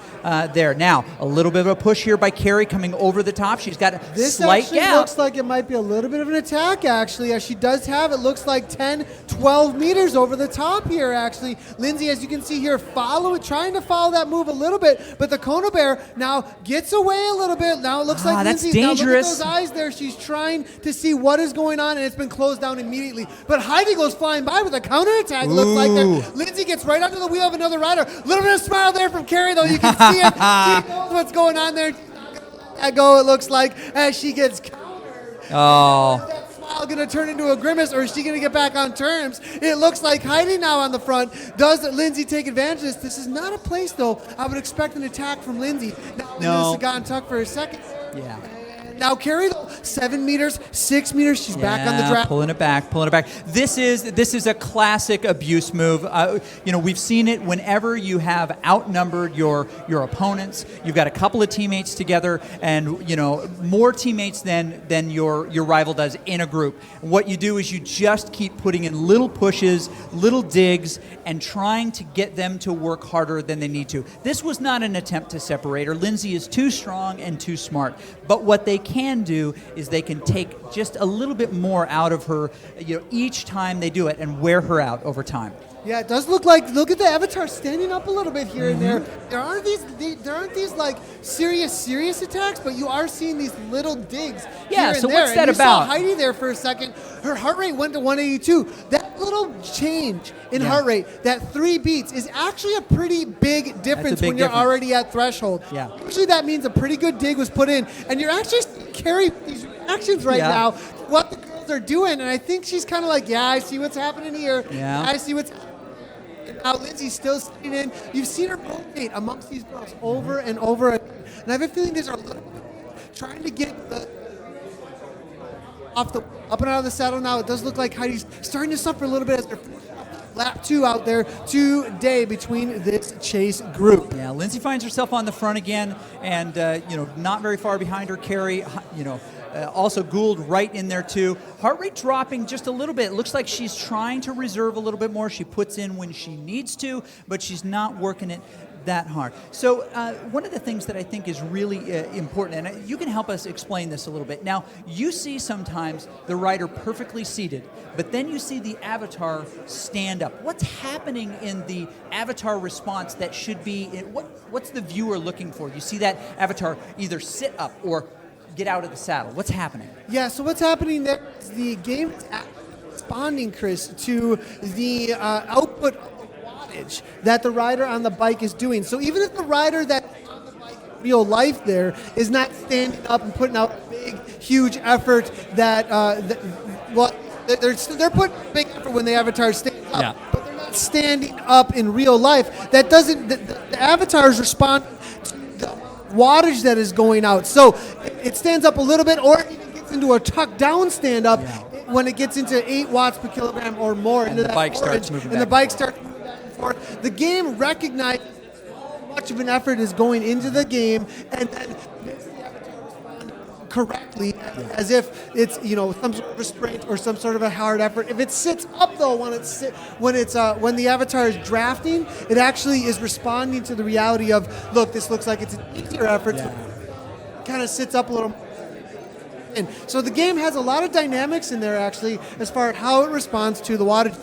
there. Now, a little bit of a push here by Carrie coming over the top. She's got a slight actually gap. Looks like it might be a little bit of an attack, actually, as she does have, it looks like 10, 12 meters over the top here, actually. Lindsay, as you can see here, trying to follow that move a little bit, but the Kona Bear now gets away a little bit. Now it looks like that's Lindsay, dangerous. now look at those eyes there. She's trying to see what is going on, and it's been closed down immediately. But Heidi goes flying by with a counterattack, it looks like there. Lindsay gets right under the wheel of another rider. A little bit of smile there from Carrie, though. You can see it. She knows what's going on there. She's not going to let that go, it looks like, as she gets countered. Oh. Is that smile going to turn into a grimace, or is she going to get back on terms? It looks like Heidi now on the front. Does Lindsay take advantage of this? This is not a place, though, I would expect an attack from Lindsay. Now, No. Lindsay got in tuck for a second. Yeah. Now Carrie, though, 7 meters, 6 meters, she's back on the track. Pulling it back. This is a classic abuse move. We've seen it whenever you have outnumbered your opponents. You've got a couple of teammates together, and more teammates than your rival does in a group. What you do is you just keep putting in little pushes, little digs, and trying to get them to work harder than they need to. This was not an attempt to separate her. Lindsay is too strong and too smart. But what they can do is they can take just a little bit more out of her, each time they do it, and wear her out over time. Yeah, it does look at the avatar standing up a little bit here and there. There aren't these like serious attacks, but you are seeing these little digs here and so there. what's that and you about? saw Heidi there for a second. Her heart rate went to 182. That little change in heart rate, that 3 beats, is actually a pretty big difference when you're already at threshold. Yeah. Usually that means a pretty good dig was put in, and you're actually carrying these reactions right now. What the girls are doing, and I think she's kind of like, I see what's happening here. Yeah. I see what's happening. Now Lindsay's still sitting in. You've seen her rotate amongst these girls over and over again. And I have a feeling these are trying to get up and out of the saddle now. It does look like Heidi's starting to suffer a little bit as they're lap 2 out there today between this chase group. Yeah, Lindsay finds herself on the front again, and not very far behind her, Carrie. Also Gould right in there too. Heart rate dropping just a little bit. It looks like she's trying to reserve a little bit more. She puts in when she needs to, but she's not working it that hard. So one of the things that I think is really important, and you can help us explain this a little bit. Now, you see sometimes the rider perfectly seated, but then you see the avatar stand up. What's happening in the avatar response that should be, what's the viewer looking for? You see that avatar either sit up or get out of the saddle. What's happening? Yeah, so what's happening there is the game is responding, Chris, to the output of the wattage that the rider on the bike is doing. So even if the rider that's on the bike in real life there is not standing up and putting out a big, huge effort they're putting big effort when the avatar stands up. Yeah. But they're not standing up in real life. That doesn't, the avatars respond to the wattage that is going out. So it stands up a little bit, or it even gets into a tuck down stand up when it gets into 8 watts per kilogram or more. And the bike starts moving back. And the bike starts moving back and forth. The game recognizes how much of an effort is going into the game, and then makes the avatar respond correctly, as if it's some sort of restraint or some sort of a hard effort. If it sits up though, when the avatar is drafting, it actually is responding to the reality of, look, this looks like it's an easier effort. So it kind of sits up a little. And so the game has a lot of dynamics in there actually, as far as how it responds to the wattage.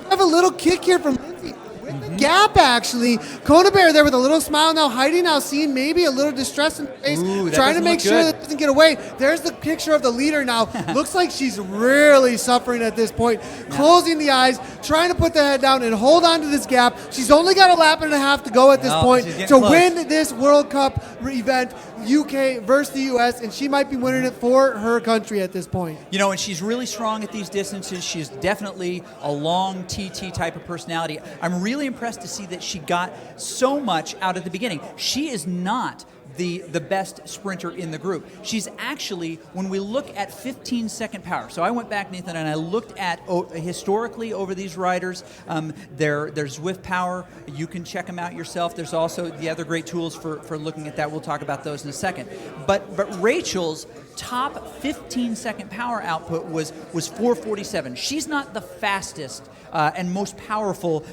I have a little kick here from Lindsay. With the gap, actually. Kona Bear there with a little smile now, hiding now, seeing maybe a little distress in the face, trying to make sure that it doesn't get away. There's the picture of the leader now. Looks like she's really suffering at this point. Closing the eyes, trying to put the head down and hold on to this gap. She's only got a lap and a half to go at this point to win this World Cup event, UK versus the US, and she might be winning it for her country at this point. And she's really strong at these distances. She's definitely a long TT type of personality. I'm really impressed to see that she got so much out of the beginning. She is not the best sprinter in the group. She's actually, when we look at 15-second power, so I went back, Nathan, and I looked at historically over these riders, there's Zwift power. You can check them out yourself. There's also the other great tools for looking at that. We'll talk about those in a second. But Rachel's top 15-second power output was 447. She's not the fastest and most powerful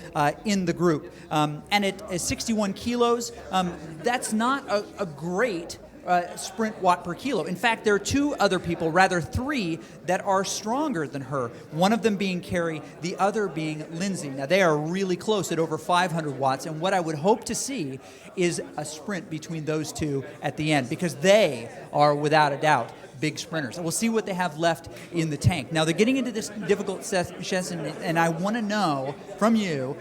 in the group. And at 61 kilos, that's not a great sprint watt per kilo. In fact, there are 2 other people, rather 3, that are stronger than her. One of them being Carrie, the other being Lindsay. Now, they are really close at over 500 watts, and what I would hope to see is a sprint between those 2 at the end, because they are, without a doubt, big sprinters. We'll see what they have left in the tank. Now, they're getting into this difficult session, and I want to know from you,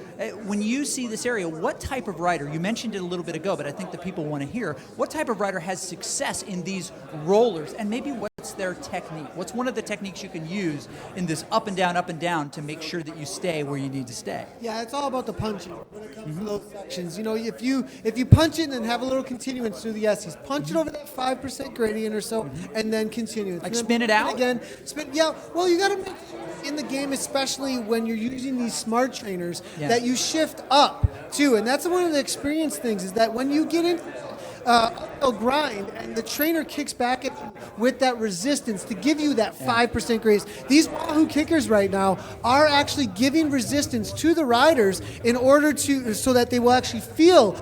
when you see this area, what type of rider, you mentioned it a little bit ago, but I think the people want to hear, what type of rider has success in these rollers, and maybe what's their technique? What's one of the techniques you can use in this up and down to make sure that you stay where you need to stay? Yeah, it's all about the punching when it comes to those sections. If you punch it and have a little continuance through the S's, punch it over that 5% gradient or so, and then continue. Like spin it out? Again, yeah, well, you got to make sure in the game, especially when you're using these smart trainers, that you shift up too. And that's one of the experience things, is that when you get into uphill grind and the trainer kicks back at you with that resistance to give you that 5% grace. These Wahoo kickers right now are actually giving resistance to the riders in order so that they will actually feel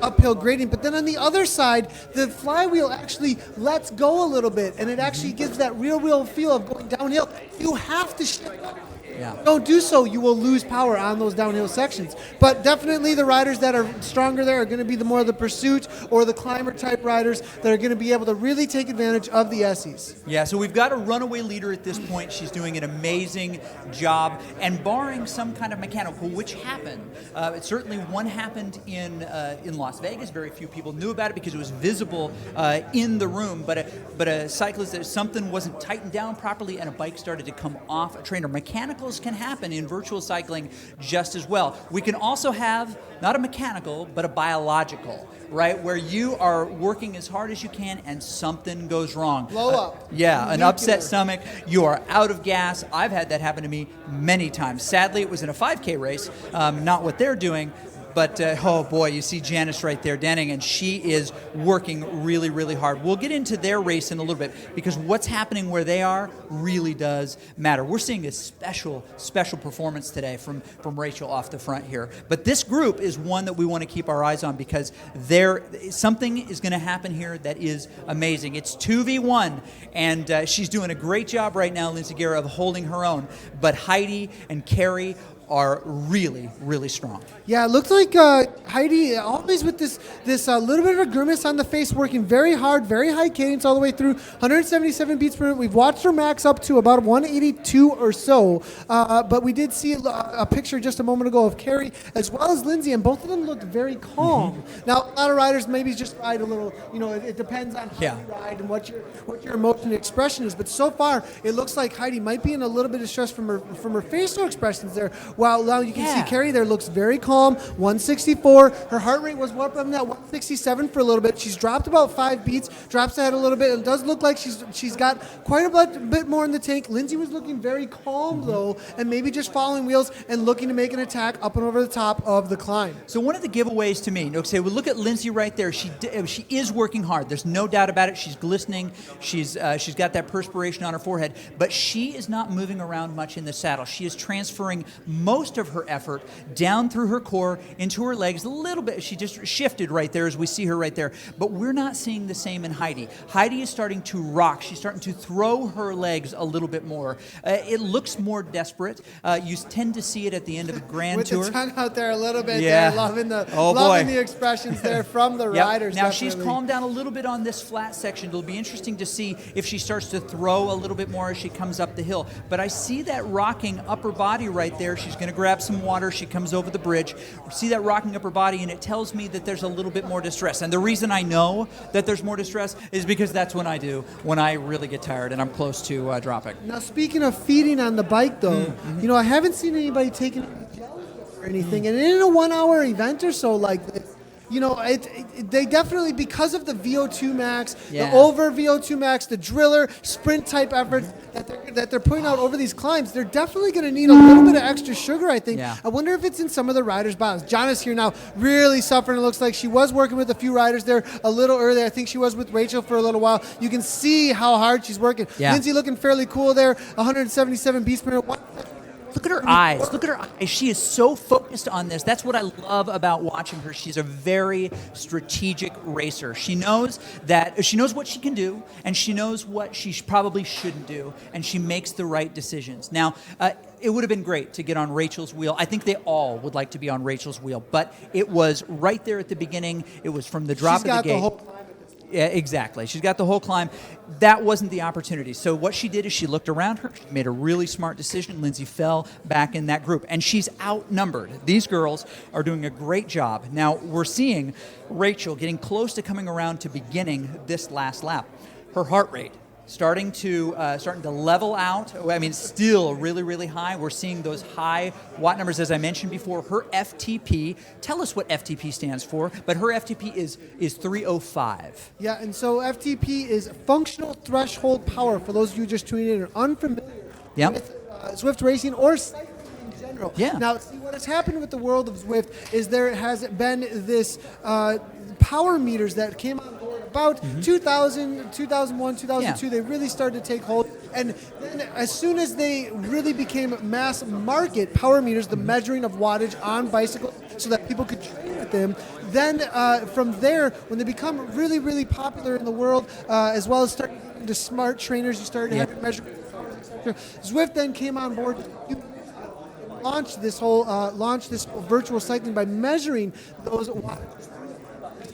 uphill gradient. But then on the other side, the flywheel actually lets go a little bit, and it actually gives that real feel of going downhill. You have to shift up. Yeah. Don't do so, you will lose power on those downhill sections. But definitely the riders that are stronger there are going to be the more the pursuit or the climber type riders that are going to be able to really take advantage of the Essies. Yeah, so we've got a runaway leader at this point. She's doing an amazing job, and barring some kind of mechanical, which happened. Certainly one happened in Las Vegas. Very few people knew about it because it was visible in the room, but a cyclist, something wasn't tightened down properly and a bike started to come off a trainer. Mechanical miracles can happen in virtual cycling just as well. We can also have not a mechanical, but a biological, right? Where you are working as hard as you can and something goes wrong. Blow up. Yeah, an upset stomach. You are out of gas. I've had that happen to me many times. Sadly, it was in a 5K race, not what they're doing. But, oh boy, you see Janice right there, Denning, and she is working really, really hard. We'll get into their race in a little bit because what's happening where they are really does matter. We're seeing a special performance today from Rachel off the front here. But this group is one that we want to keep our eyes on because something is going to happen here that is amazing. It's 2v1, and she's doing a great job right now, Lindsay Guerra, of holding her own. But Heidi and Carrie are really, really strong. Yeah, it looks like Heidi always with this little bit of a grimace on the face, working very hard, very high cadence all the way through, 177 beats per minute. We've watched her max up to about 182 or so, but we did see a picture just a moment ago of Carrie as well as Lindsay, and both of them looked very calm. Mm-hmm. Now, a lot of riders maybe just ride a little, it depends on how you ride and what your emotion and expression is, but so far, it looks like Heidi might be in a little bit of stress from her facial expressions there. While now you can see Carrie there looks very calm, 164. Her heart rate was up on that 167 for a little bit. She's dropped about 5 beats, drops ahead a little bit. It does look like she's got quite a bit more in the tank. Lindsay was looking very calm though, and maybe just following wheels and looking to make an attack up and over the top of the climb. So one of the giveaways to me, we look at Lindsay right there. She is working hard. There's no doubt about it. She's glistening. She's got that perspiration on her forehead, but she is not moving around much in the saddle. She is transferring most of her effort down through her core into her legs a little bit. She just shifted right there as we see her right there. But we're not seeing the same in Heidi. Heidi is starting to rock. She's starting to throw her legs a little bit more. It looks more desperate. You tend to see it at the end of the Grand With Tour. With the tongue out there a little bit there, loving the expressions there from the riders. Now definitely. She's calmed down a little bit on this flat section. It'll be interesting to see if she starts to throw a little bit more as she comes up the hill. But I see that rocking upper body right there. She's going to grab some water. She comes over the bridge. See that rocking upper body, and it tells me that there's a little bit more distress. And the reason I know that there's more distress is because that's when I do, when I really get tired and I'm close to dropping. Now, speaking of feeding on the bike, though, I haven't seen anybody taking any gels or anything. And in a 1 hour event or so like this, they definitely, because of the VO2 max, the over VO2 max, the driller, sprint type efforts that they're putting out over these climbs, they're definitely going to need a little bit of extra sugar, I think. Yeah. I wonder if it's in some of the riders' bottoms. Jana's here now, really suffering. It looks like she was working with a few riders there a little early. I think she was with Rachel for a little while. You can see how hard she's working. Yeah. Lindsay looking fairly cool there, 177 beats per minute. Look at her eyes. Look at her eyes. She is so focused on this. That's what I love about watching her. She's a very strategic racer. She knows what she can do, and she knows what she probably shouldn't do, and she makes the right decisions. Now, it would have been great to get on Rachel's wheel. I think they all would like to be on Rachel's wheel, but it was right there at the beginning. It was from the drop of the gate. Yeah, exactly. She's got the whole climb. That wasn't the opportunity. So what she did is she looked around her. She made a really smart decision. Lindsay fell back in that group, and she's outnumbered. These girls are doing a great job. Now, we're seeing Rachel getting close to coming around to beginning this last lap. Her heart rate starting to level out. I mean, still really, really high. We're seeing those high watt numbers, as I mentioned before. Her FTP, tell us what FTP stands for, but her FTP is 305. Yeah, and so FTP is functional threshold power, for those of you just tuning in and are unfamiliar with Zwift racing or cycling in general. Yeah. Now, see, what has happened with the world of Zwift is there has been this power meters that came on board about 2000, 2001, 2002. They really started to take hold. And then as soon as they really became mass market power meters, the measuring of wattage on bicycles so that people could train with them, then from there, when they become really, really popular in the world, as well as starting into smart trainers, you started having measurements. Zwift then came on board launched this virtual cycling by measuring those wattages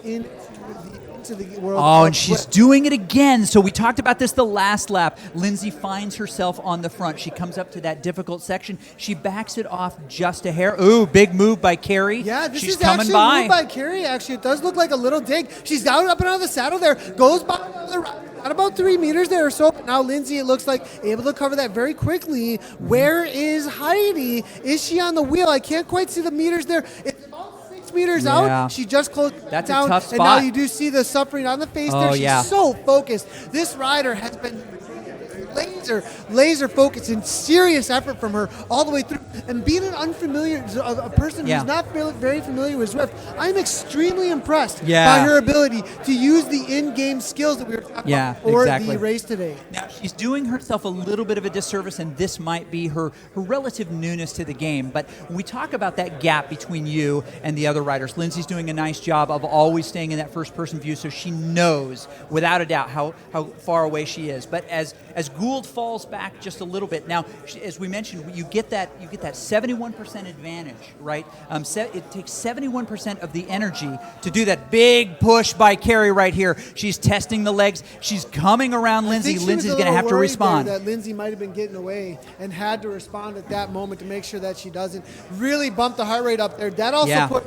into the world. Oh, and she's doing it again. So we talked about this the last lap. Lindsay finds herself on the front. She comes up to that difficult section. She backs it off just a hair. Ooh, big move by Carrie. Yeah, this she's is coming actually a move by Carrie. Actually, it does look like a little dig. She's down up and out of the saddle there. Goes by the right. at about 3 meters there or so. But now Lindsay, it looks like, able to cover that very quickly. Where is Heidi? Is she on the wheel? I can't quite see the meters there. It's about 6 meters out. She just closed That's down. a tough spot. And now you do see the suffering on the face there. She's so focused. This rider has been laser focus and serious effort from her all the way through. And being an unfamiliar, a person who's not very familiar with Zwift, I'm extremely impressed by her ability to use the in-game skills that we were talking about for the race today. Now, she's doing herself a little bit of a disservice, and this might be her relative newness to the game. But when we talk about that gap between you and the other riders, Lindsay's doing a nice job of always staying in that first-person view, so she knows, without a doubt, how far away she is. But as Gould falls back just a little bit. Now, as we mentioned, you get that 71% advantage, right? It takes 71% of the energy to do that big push by Carrie right here. She's testing the legs. She's coming around Lindsay. Lindsay's going to have to respond. That Lindsay might have been getting away and had to respond at that moment to make sure that she doesn't really bump the heart rate up there. That also put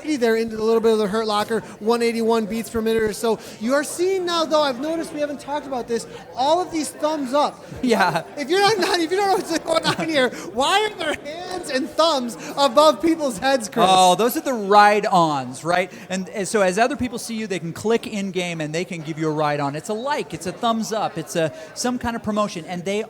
there into a little bit of the hurt locker, 181 beats per minute or so. You are seeing now, though, I've noticed we haven't talked about this, all of these thumbs up. Yeah. If you don't know what's going on here, why are there hands and thumbs above people's heads, Chris? Oh, those are the ride-ons, right? And so as other people see you, they can click in-game and they can give you a ride-on. It's a like, it's a thumbs up, it's some kind of promotion, and they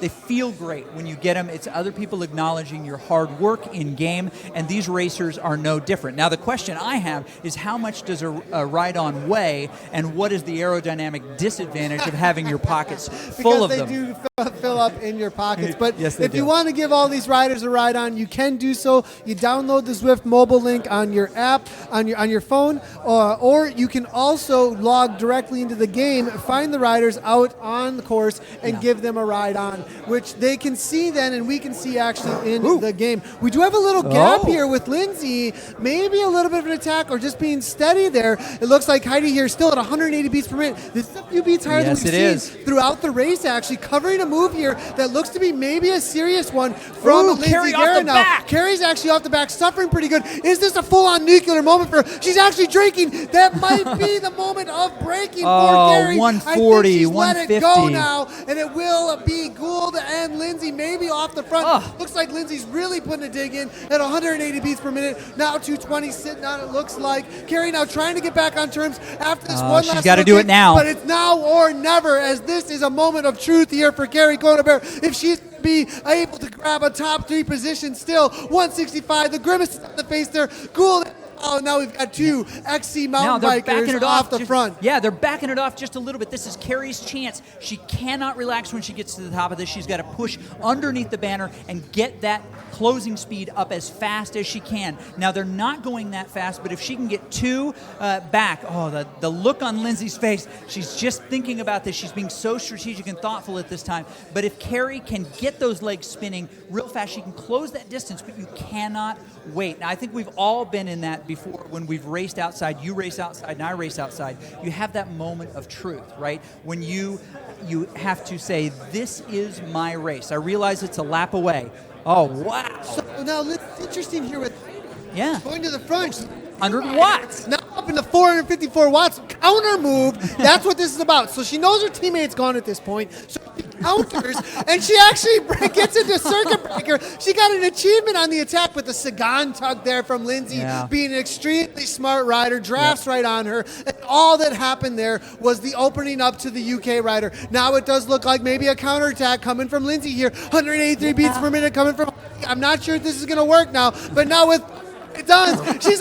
feel great when you get them. It's other people acknowledging your hard work in-game, and these racers are no different. Now, the question I have is how much does a ride-on weigh, and what is the aerodynamic disadvantage of having your pockets full of them? Because they do fill up in your pockets. But yes, if you want to give all these riders a ride-on, you can do so. You download the Zwift mobile link on your app, on your phone, or you can also log directly into the game, find the riders out on the course, and give them a ride-on, which they can see then, and we can see actually in the game. We do have a little gap here with Lindsay. Maybe a little bit of an attack or just being steady there. It looks like Heidi here still at 180 beats per minute. This is a few beats higher than we've seen throughout the race, actually, covering a move here that looks to be maybe a serious one from Lindsay Carrie Garrett off the now. back. Carrie's actually off the back, suffering pretty good. Is this a full-on nuclear moment for her? She's actually drinking. That might be the moment of breaking for Carrie. 140, I think she's 150. let it go now, and it will be Gould and Lindsay maybe off the front. Looks like Lindsay's really putting a dig in at 180 beats per minute. Now 220 sitting on it, looks like. Carrie now trying to get back on terms after this one last she's got to do it now. But it's now or never, as this is a moment of truth here for Carrie Conabert. If she's be able to grab a top 3 position still, 165, the grimace on the face there. Gould. Oh, now we've got two XC mountain bikers off the front. Yeah, they're backing it off just a little bit. This is Carrie's chance. She cannot relax when she gets to the top of this. She's got to push underneath the banner and get that closing speed up as fast as she can. Now, they're not going that fast, but if she can get 2 back, the look on Lindsay's face, she's just thinking about this. She's being so strategic and thoughtful at this time. But if Carrie can get those legs spinning real fast, she can close that distance, but you cannot wait. Now, I think we've all been in that before when we've raced outside. You race outside and I race outside. You have that moment of truth, right? When you have to say, this is my race. I realize it's a lap away. Oh, wow. So now it's interesting here with going to the front. 100 watts. Now up into 454 watts. Counter move. That's what this is about. So she knows her teammate's gone at this point. So she counters, and she actually gets into circuit breaker. She got an achievement on the attack with the Sagan tug there from Lindsay, being an extremely smart rider, drafts right on her. And all that happened there was the opening up to the UK rider. Now it does look like maybe a counterattack coming from Lindsay here. 183 beats per minute coming from. I'm not sure if this is going to work now, but now with it does. She's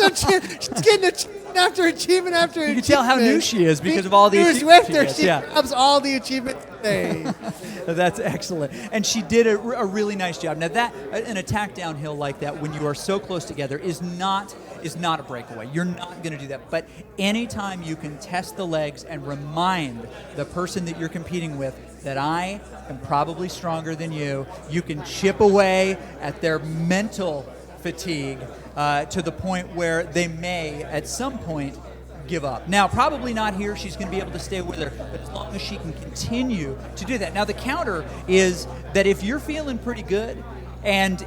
getting achievement after achievement after achievement. You can tell how new she is because of all the achievements. Swifter, she grabs all the achievements today. That's excellent. And she did a really nice job. Now, that an attack downhill like that when you are so close together is not a breakaway. You're not going to do that. But anytime you can test the legs and remind the person that you're competing with that I am probably stronger than you, you can chip away at their mental fatigue to the point where they may, at some point, give up. Now, probably not here. She's going to be able to stay with her, but as long as she can continue to do that. Now, the counter is that if you're feeling pretty good, and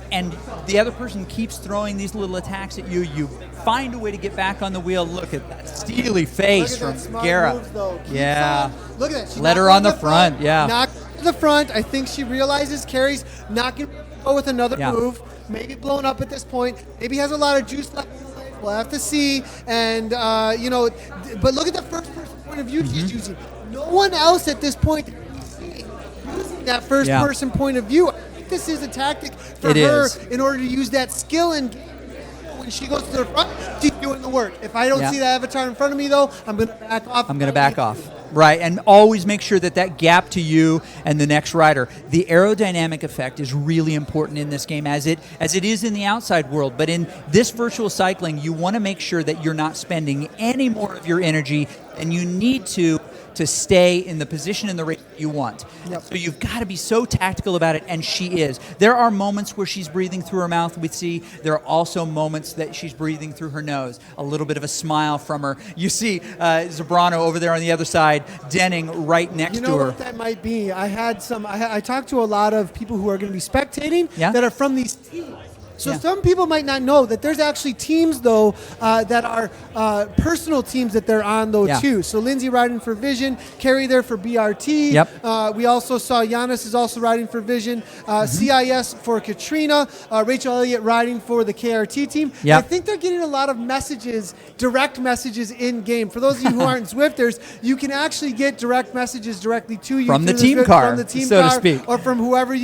the other person keeps throwing these little attacks at you. You find a way to get back on the wheel. Look at that steely face from Gara. Yeah. Look at that. She let her on the front. Yeah. Knocked to the front. I think she realizes Carrie's not going to go with another move. Maybe blown up at this point. Maybe has a lot of juice left. We'll have to see. And, but look at the first person point of view she's using. No one else at this point is using that first person point of view. I think this is a tactic for her in order to use that skill. And when she goes to the front, she's doing the work. If I don't see the avatar in front of me, though, I'm going to back off. I'm going to back off. Right, and always make sure that gap to you and the next rider. The aerodynamic effect is really important in this game, as it is in the outside world. But in this virtual cycling, you want to make sure that you're not spending any more of your energy than you need to stay in the position in the race you want. So you've got to be so tactical about it, and she is. There are moments where she's breathing through her mouth, we see. There are also moments that she's breathing through her nose. A little bit of a smile from her. You see Zambrano over there on the other side, denning right next to her. You know what that might be? I talked to a lot of people who are going to be spectating that are from these teams. So some people might not know that there's actually teams, though, that are personal teams that they're on, though, too. So Lindsay riding for Vision, Carrie there for BRT. We also saw Giannis is also riding for Vision, CIS for Katrina, Rachel Elliott riding for the KRT team. I think they're getting a lot of messages, direct messages in-game. For those of you who aren't Zwifters, you can actually get direct messages directly to you. From the team car, so to speak. Or from whoever's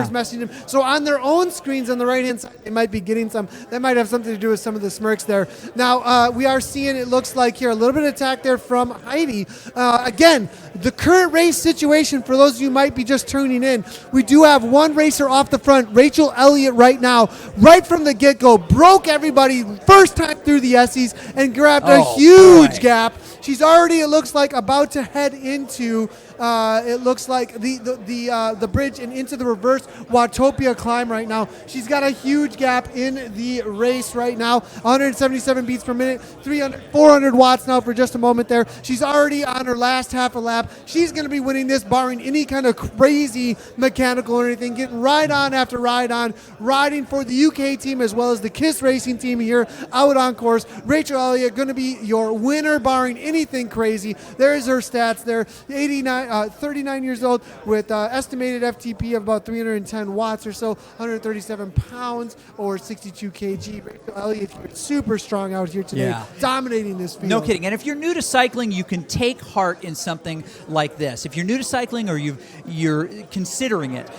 messaging them. So on their own screens on the right-hand side, they might be getting some. That might have something to do with some of the smirks there. Now, we are seeing, it looks like here, a little bit of attack there from Heidi. Again, the current race situation, for those of you who might be just tuning in, we do have one racer off the front, Rachel Elliott right now, right from the get-go, broke everybody first time through the Essies and grabbed a huge gap. She's already, it looks like, about to head into, it looks like, the bridge and into the reverse Watopia climb right now. She's got a huge gap in the race right now. 177 beats per minute, 400 watts now for just a moment there. She's already on her last half a lap. She's going to be winning this, barring any kind of crazy mechanical or anything. Getting ride on after ride on, riding for the UK team as well as the KISS Racing team here out on course. Rachel Elliott going to be your winner, barring anything crazy. There's her stats there. 39 years old with estimated FTP of about 310 watts or so, 137 pounds or 62 kg. Rachel Elliott, super strong out here today, dominating this field. No kidding. And if you're new to cycling, you can take heart in something like this. If you're new to cycling or you're considering it,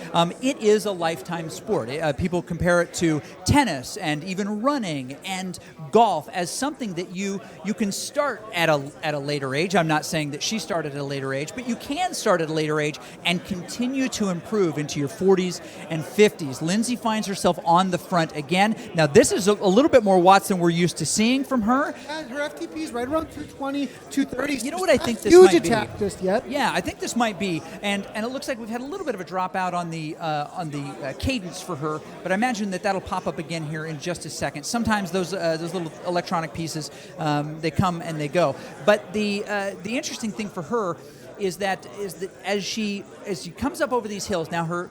it is a lifetime sport. People compare it to tennis and even running and golf as something that you can start at a later age. I'm not saying that she started at a later age, but you can start at a later age and continue to improve into your 40s and 50s. Lindsay finds herself on the front again. Now, this is a little bit more watts than we're used to seeing from her. And her FTP is right around 220, 230. You know what I think this huge might be? Attack just yet. Yeah, I think this might be, and it looks like we've had a little bit of a dropout on the cadence for her, but I imagine that'll pop up again here in just a second. Sometimes those little electronic pieces, they come and they go. But the interesting thing for her is that as she comes up over these hills, now her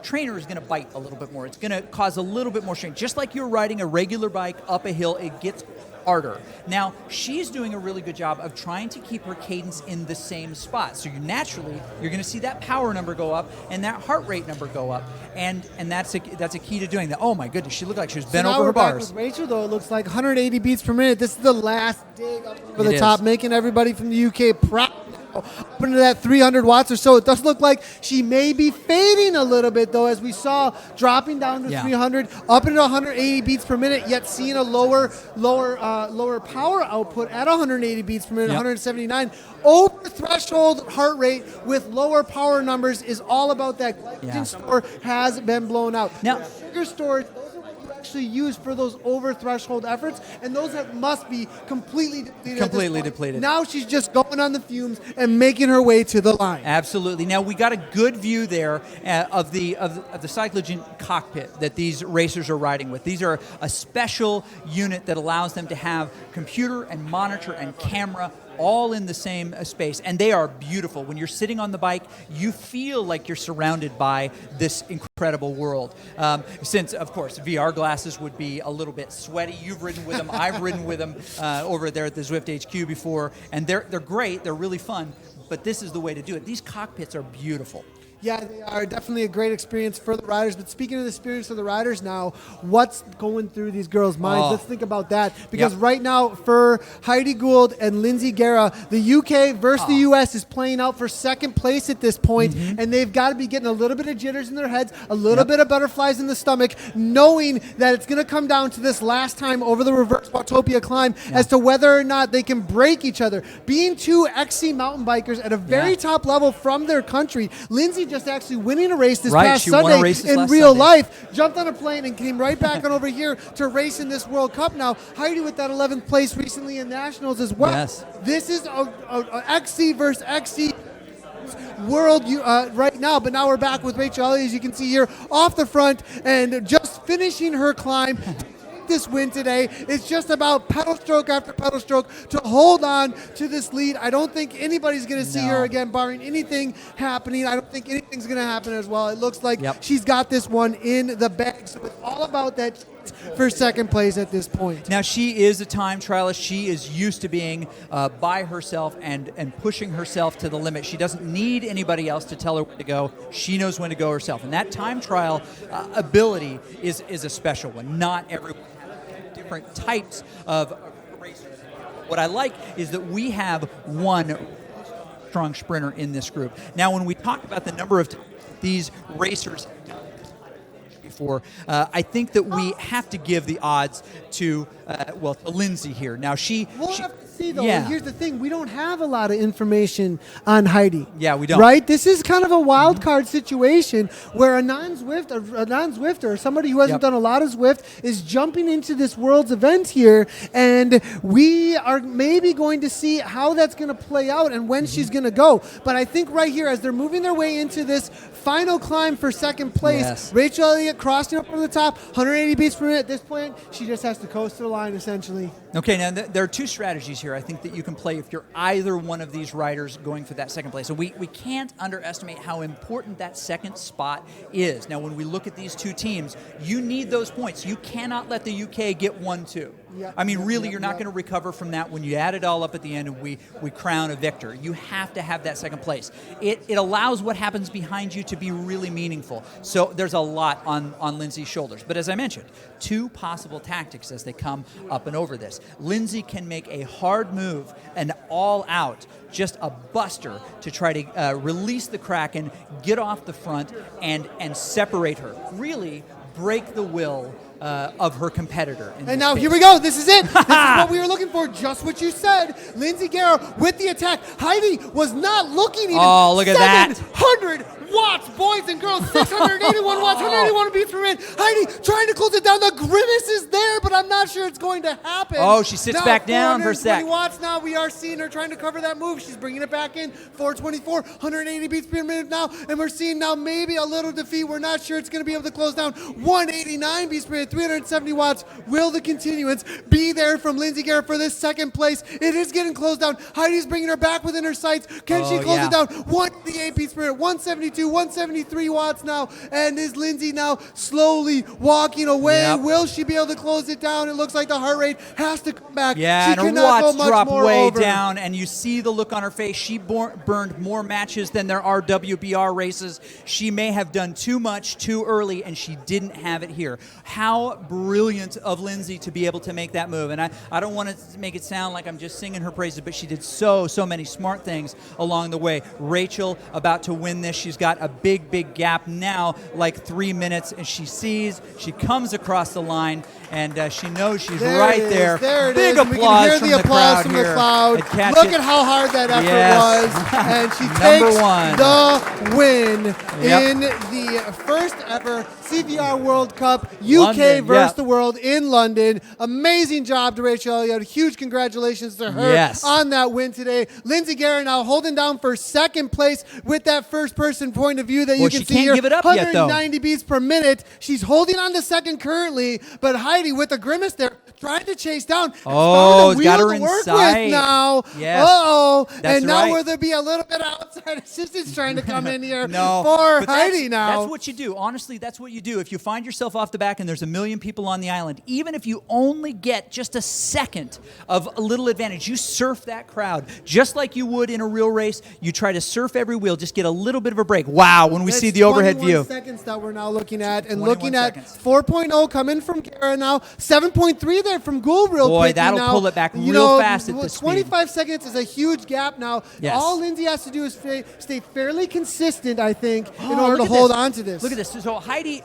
trainer is going to bite a little bit more. It's going to cause a little bit more strain. Just like you're riding a regular bike up a hill, it gets harder. Now, she's doing a really good job of trying to keep her cadence in the same spot. So you're going to see that power number go up and that heart rate number go up. And that's a key to doing that. Oh my goodness, she looked like she was bent over her bars. Back with Rachel, though, it looks like 180 beats per minute. This is the last dig up over the top, making everybody from the UK proud. Up into that 300 watts or so. It does look like she may be fading a little bit, though, as we saw, dropping down to 300, up into 180 beats per minute, yet seeing a lower power output at 180 beats per minute, 179. Over threshold heart rate with lower power numbers is all about that glycogen store has been blown out. Now, sugar storage, actually used for those over threshold efforts, and those that must be completely depleted. Now she's just going on the fumes and making her way to the line. Absolutely. Now we got a good view there of the cyclogen cockpit that these racers are riding with. These are a special unit that allows them to have computer and monitor and camera all in the same space, and they are beautiful. When you're sitting on the bike, you feel like you're surrounded by this incredible world. Since, of course, VR glasses would be a little bit sweaty. You've ridden with them. I've ridden with them over there at the Zwift HQ before, and they're great. They're really fun, but this is the way to do it. These cockpits are beautiful. Yeah, they are definitely a great experience for the riders. But speaking of the experience for the riders now, what's going through these girls' minds? Let's think about that. Because right now, for Heidi Gould and Lindsay Guerra, the UK versus the US is playing out for second place at this point, and they've got to be getting a little bit of jitters in their heads, a little bit of butterflies in the stomach, knowing that it's going to come down to this last time over the reverse Watopia climb as to whether or not they can break each other. Being two XC mountain bikers at a very top level from their country, Lindsay just actually winning a race this past Sunday in real life, jumped on a plane and came right back on over here to race in this World Cup now. Heidi with that 11th place recently in Nationals as well. Yes. This is a XC versus XC world right now, but now we're back with Rachel Elliott, as you can see here, off the front and just finishing her climb. This win today. It's just about pedal stroke after pedal stroke to hold on to this lead. I don't think anybody's going to see her again, barring anything happening. I don't think anything's going to happen as well. It looks like she's got this one in the bag. So it's all about that for second place at this point. Now, she is a time trialist. She is used to being by herself and pushing herself to the limit. She doesn't need anybody else to tell her where to go. She knows when to go herself. And that time trial ability is a special one. Not everyone different types of racers. What I like is that we have one strong sprinter in this group. Now, when we talk about the number of these racers before, I think that we have to give the odds to to Lindsay here. Now, we'll have to see, though. And here's the thing. We don't have a lot of information on Heidi. Yeah, we don't. Right? This is kind of a wild card situation where a non-Zwifter, or somebody who hasn't done a lot of Zwift, is jumping into this world's event here, and we are maybe going to see how that's going to play out and when she's going to go. But I think right here, as they're moving their way into this final climb for second place, Rachel Elliott crossing up over the top, 180 beats per minute at this point. She just has to coast to the line, essentially. Okay, now there are two strategies here I think that you can play if you're either one of these riders going for that second place. So we can't underestimate how important that second spot is. Now, when we look at these two teams, you need those points. You cannot let the UK get 1-2. I mean, really, you're not going to recover from that when you add it all up at the end and we crown a victor. You have to have that second place. It allows what happens behind you to be really meaningful. So there's a lot on Lindsay's shoulders. But as I mentioned, two possible tactics as they come up and over this. Lindsay can make a hard move, an all-out, just a buster to try to release the Kraken, get off the front, and separate her. Really break the will of her competitor. And now here we go. This is it. This is what we were looking for. Just what you said. Lindsay Guerra with the attack. Heidi was not looking even. Oh, look at that. 700 watts, boys and girls. 681 watts, 181 beats per minute. Heidi trying to close it down. The grimace is there, but I'm not sure it's going to happen. Oh, she sits back down for a sec. 420 watts now. We are seeing her trying to cover that move. She's bringing it back in. 424, 180 beats per minute now. And we're seeing now maybe a little defeat. We're not sure it's going to be able to close down. 189 beats per minute. 370 watts. Will the continuance be there from Lindsay Guerra for this second place? It is getting closed down. Heidi's bringing her back within her sights. Can she close it down? 188 beats per minute. 172, 173 watts now. And is Lindsay now slowly walking away? Will she be able to close it down? It looks like the heart rate has to come back. Yeah, she and her cannot watts go much drop more way over. down, and you see the look on her face. She burned more matches than there are WBR races. She may have done too much too early, and she didn't have it here. How brilliant of Lindsay to be able to make that move. And I don't want to make it sound like I'm just singing her praises, but she did so many smart things along the way. Rachel about to win this. She's got a big gap now, like 3 minutes, and she comes across the line, and she knows she's right there. There it big is. applause we can hear the applause from the crowd. Look at how hard that effort was. And she takes the win in the first ever CVR World Cup UK UK versus yeah. the world in London. Amazing job to Rachel Elliott. Huge congratulations to her Yes. on that win today. Lindsey Garrett now holding down for second place with that first person point of view that you can she see can't here. give it up yet, though. 190 beats per minute. She's holding on to second currently, but Heidi with a grimace there trying to chase down. Oh, it's got her to in work sight. with now. Yes. Uh-oh. That's And now right. will there be a little bit of outside assistance trying to come in here No, for but Heidi now? That's what you do. Honestly, that's what you do. If you find yourself off the back and there's a million people on the island, even if you only get just a second of a little advantage, you surf that crowd just like you would in a real race. You try to surf every wheel, just get a little bit of a break. Wow, when we see the overhead 21 view. seconds that we're now looking at, and 21 looking seconds. at 4.0 coming from Kara now, 7.3 there from Gould real Boy, quickly that'll now. pull it back You real know, fast at this speed. 25 seconds is a huge gap now. Yes. All Lindsey has to do is stay fairly consistent, I think, in Oh, order to look at hold this. on to this. Look at this. So Heidi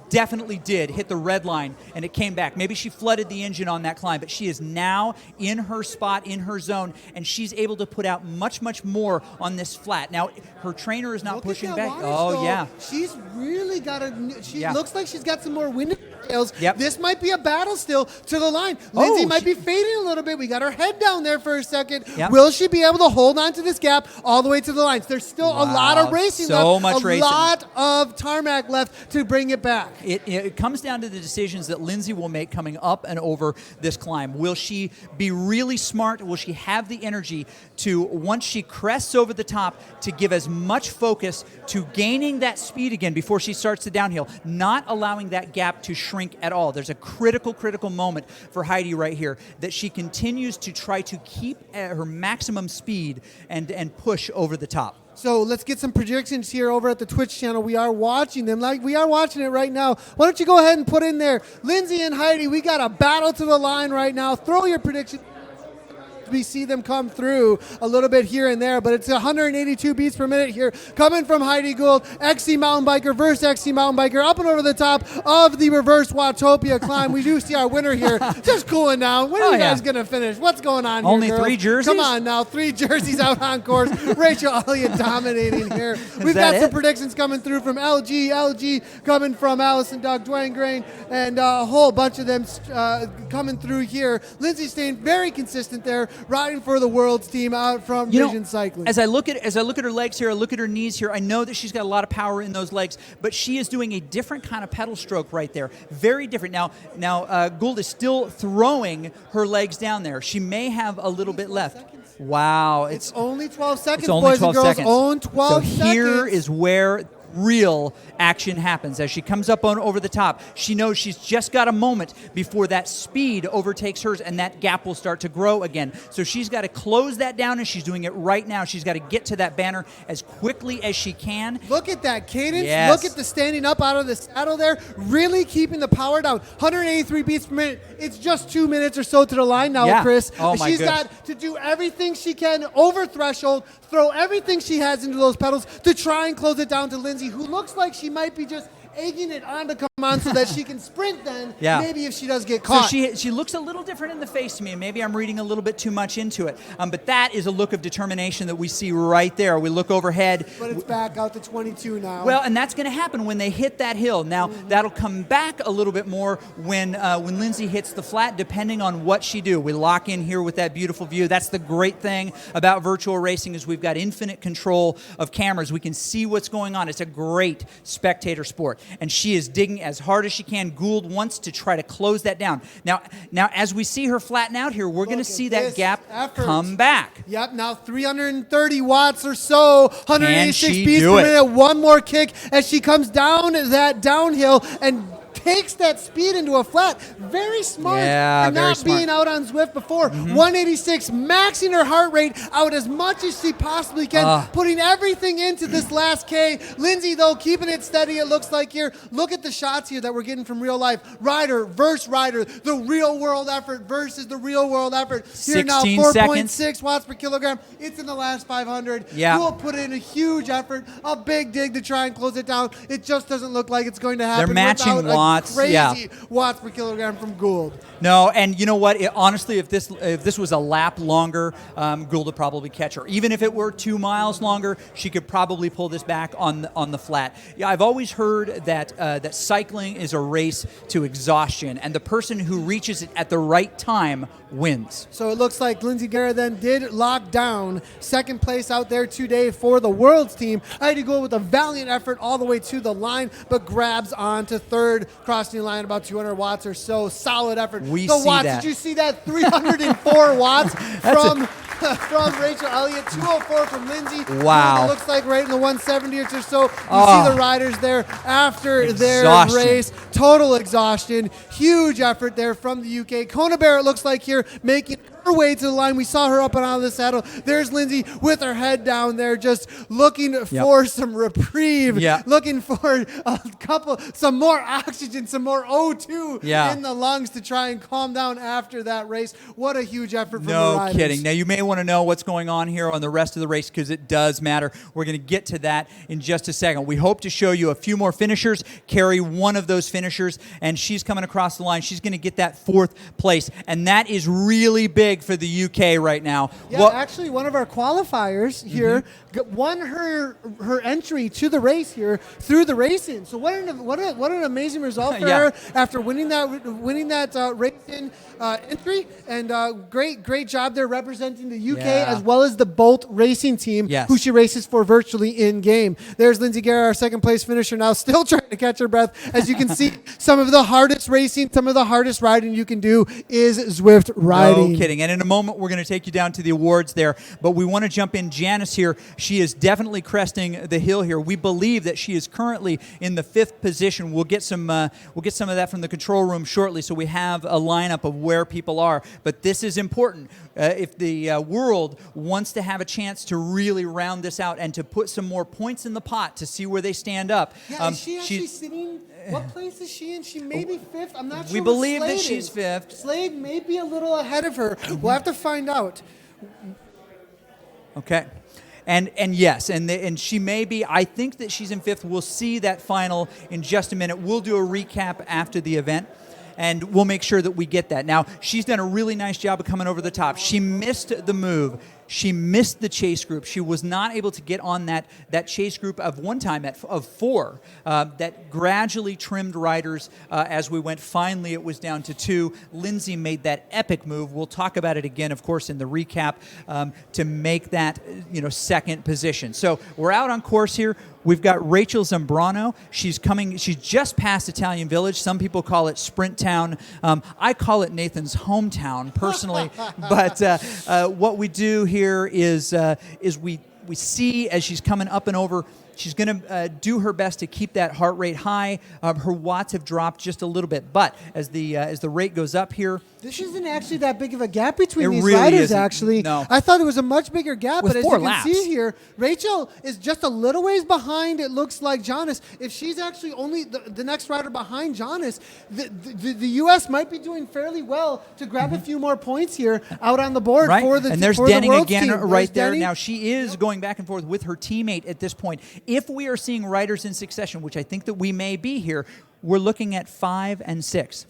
definitely did hit the red line, and it came back. Maybe she flooded the engine on that climb, but she is now in her spot, in her zone, and she's able to put out much, much more on this flat. Now, her trainer is not Look pushing at that back. water Oh, stall. yeah. She's really got a. She Yeah. looks like she's got some more wind in her tails. Yep. This might be a battle still to the line. Lindsey might she- be fading a little bit. We got her head down there for a second. Yep. Will she be able to hold on to this gap all the way to the lines? There's still a lot of Wow, racing so left. much a racing. lot of tarmac left to bring it back. It comes down to the decisions that Lindsey will make coming up and over this climb. Will she be really smart? Will she have the energy to, once she crests over the top, to give as much focus to gaining that speed again before she starts the downhill, not allowing that gap to shrink at all? There's a critical moment for Heidi right here, that she continues to try to keep at her maximum speed and push over the top. So let's get some predictions here over at the Twitch channel. We are watching them. Like we are watching it right now. Why don't you go ahead and put in there, Lindsey and Heidi, we got a battle to the line right now. Throw your predictions. We see them come through a little bit here and there, but it's 182 beats per minute here coming from Heidi Gould, XC mountain biker versus XC mountain biker, up and over the top of the reverse Watopia climb. We do see our winner here just cooling down. When are you guys going to finish? What's going on Only here, girls? 3 jerseys? Come on now, 3 jerseys out on course. Rachel Elliott dominating here. We've that got some it? predictions coming through from LG coming from Allison Doug, Dwayne Grain, and a whole bunch of them coming through here. Lindsey staying very consistent there, riding for the world's team out from Vision Cycling. As I look at her legs here, I look at her knees here, I know that she's got a lot of power in those legs, but she is doing a different kind of pedal stroke right there. Very different. Now Gould is still throwing her legs down there. She may have a little bit left. Wow. It's only 12 seconds, it's only boys 12 and girls. seconds. Own 12 so seconds. here is where real action happens. As she comes up on over the top, she knows she's just got a moment before that speed overtakes hers and that gap will start to grow again. So she's got to close that down, and she's doing it right now. She's got to get to that banner as quickly as she can. Look at that cadence. Yes. Look at the standing up out of the saddle there. Really keeping the power down. 183 beats per minute. It's just 2 minutes or so to the line now, Yeah. Chris. Oh, my She's goodness. got to do everything she can over threshold, throw everything she has into those pedals to try and close it down to Lindsey, who looks like she might be just egging it on to come on so that she can sprint then, Yeah. maybe if she does get So caught. she looks a little different in the face to me, and maybe I'm reading a little bit too much into it. But that is a look of determination that we see right there. We look overhead. But it's back out to 22 now. Well, and that's going to happen when they hit that hill. Now, that'll come back a little bit more when Lindsey hits the flat, depending on what she do. We lock in here with that beautiful view. That's the great thing about virtual racing, is we've got infinite control of cameras. We can see what's going on. It's a great spectator sport. And she is digging as hard as she can. Gould wants to try to close that down. Now as we see her flatten out here, we're going to see that this gap effort. come back. Yep, now 330 watts or so, 186 she beats do per it? minute. One more kick as she comes down that downhill and takes that speed into a flat. Very smart Yeah, for very not smart. being out on Zwift before. 186, maxing her heart rate out as much as she possibly can, putting everything into this last K. Lindsey, though, keeping it steady, it looks like here. Look at the shots here that we're getting from real life. Rider versus rider, the real world effort versus the real world effort. Here now, 16 4.6 watts per kilogram. It's in the last 500. Yeah. We'll put in a huge effort, a big dig to try and close it down. It just doesn't look like it's going to happen. They're matching without a watts. Crazy watts per kilogram from Gould. No, and you know what? Honestly, if this was a lap longer, Gould would probably catch her. Even if it were 2 miles longer, she could probably pull this back on the flat. Yeah, I've always heard that that cycling is a race to exhaustion, and the person who reaches it at the right time wins. So it looks like Lindsey Guerra then did lock down second place out there today for the World's team. I had to go with a valiant effort all the way to the line, but grabs on to third, crossing the line about 200 watts or so. Solid effort. We the see watts, that. Did you see that? 304 watts from Rachel Elliott, 204 from Lindsay. Wow. It looks like right in the 170s or so. You see the riders there after their race. Total exhaustion. Huge effort there from the UK. Kona Bear, it looks like here, making her way to the line. We saw her up and out of the saddle. There's Lindsay with her head down there, just looking for some reprieve, looking for some more oxygen, some more O2 in the lungs to try and calm down after that race. What a huge effort from the riders. No kidding. Now, you may want to know what's going on here on the rest of the race because it does matter. We're going to get to that in just a second. We hope to show you a few more finishers. Carrie, one of those finishers, and she's coming across the line. She's going to get that 4th place, and that is really big for the UK right now. Yeah, actually, one of our qualifiers here won her entry to the race here through the racing. So what an amazing result for her after winning that racing entry, and great job there representing the UK as well as the Bolt Racing team, who she races for virtually in game. There's Lindsey Guerra, our 2nd place finisher, now still trying to catch her breath. As you can see, some of the hardest racing, some of the hardest riding you can do is Zwift riding. No kidding. And in a moment, we're going to take you down to the awards there. But we want to jump in. Janice here, she is definitely cresting the hill here. We believe that she is currently in the 5th position. We'll get some of that from the control room shortly, so we have a lineup of where people are. But this is important. If the world wants to have a chance to really round this out and to put some more points in the pot to see where they stand up. Yeah, is she actually sitting? What place is she in? She may be 5th. I'm not sure. We believe that she's 5th. Slade may be a little ahead of her. We'll have to find out. Okay. And yes, and she may be, I think that she's in 5th. We'll see that final in just a minute. We'll do a recap after the event, and we'll make sure that we get that. Now, she's done a really nice job of coming over the top. She missed the move. She missed the chase group. She was not able to get on that chase group of one time of 4 that gradually trimmed riders as we went. Finally, it was down to 2. Lindsay made that epic move. We'll talk about it again, of course, in the recap to make that 2nd position. So we're out on course here. We've got Rachel Zambrano. She's just past Italian Village. Some people call it Sprint Town. I call it Nathan's hometown, personally. But what we do here is we see as she's coming up and over, she's going to do her best to keep that heart rate high. Her watts have dropped just a little bit, but as the rate goes up here, this isn't actually that big of a gap between these really riders. isn't. Actually, no. I thought it was a much bigger gap. With but as 4 you laps. can see here, Rachel is just a little ways behind. It looks like Jonas. If she's actually only the next rider behind Jonas, the U.S. might be doing fairly well to grab a few more points here out on the board for the and there's for the Denning World's again team. right there. Denning. Now she is going back and forth with her teammate at this point. If we are seeing riders in succession, which I think that we may be here, we're looking at 5 and 6.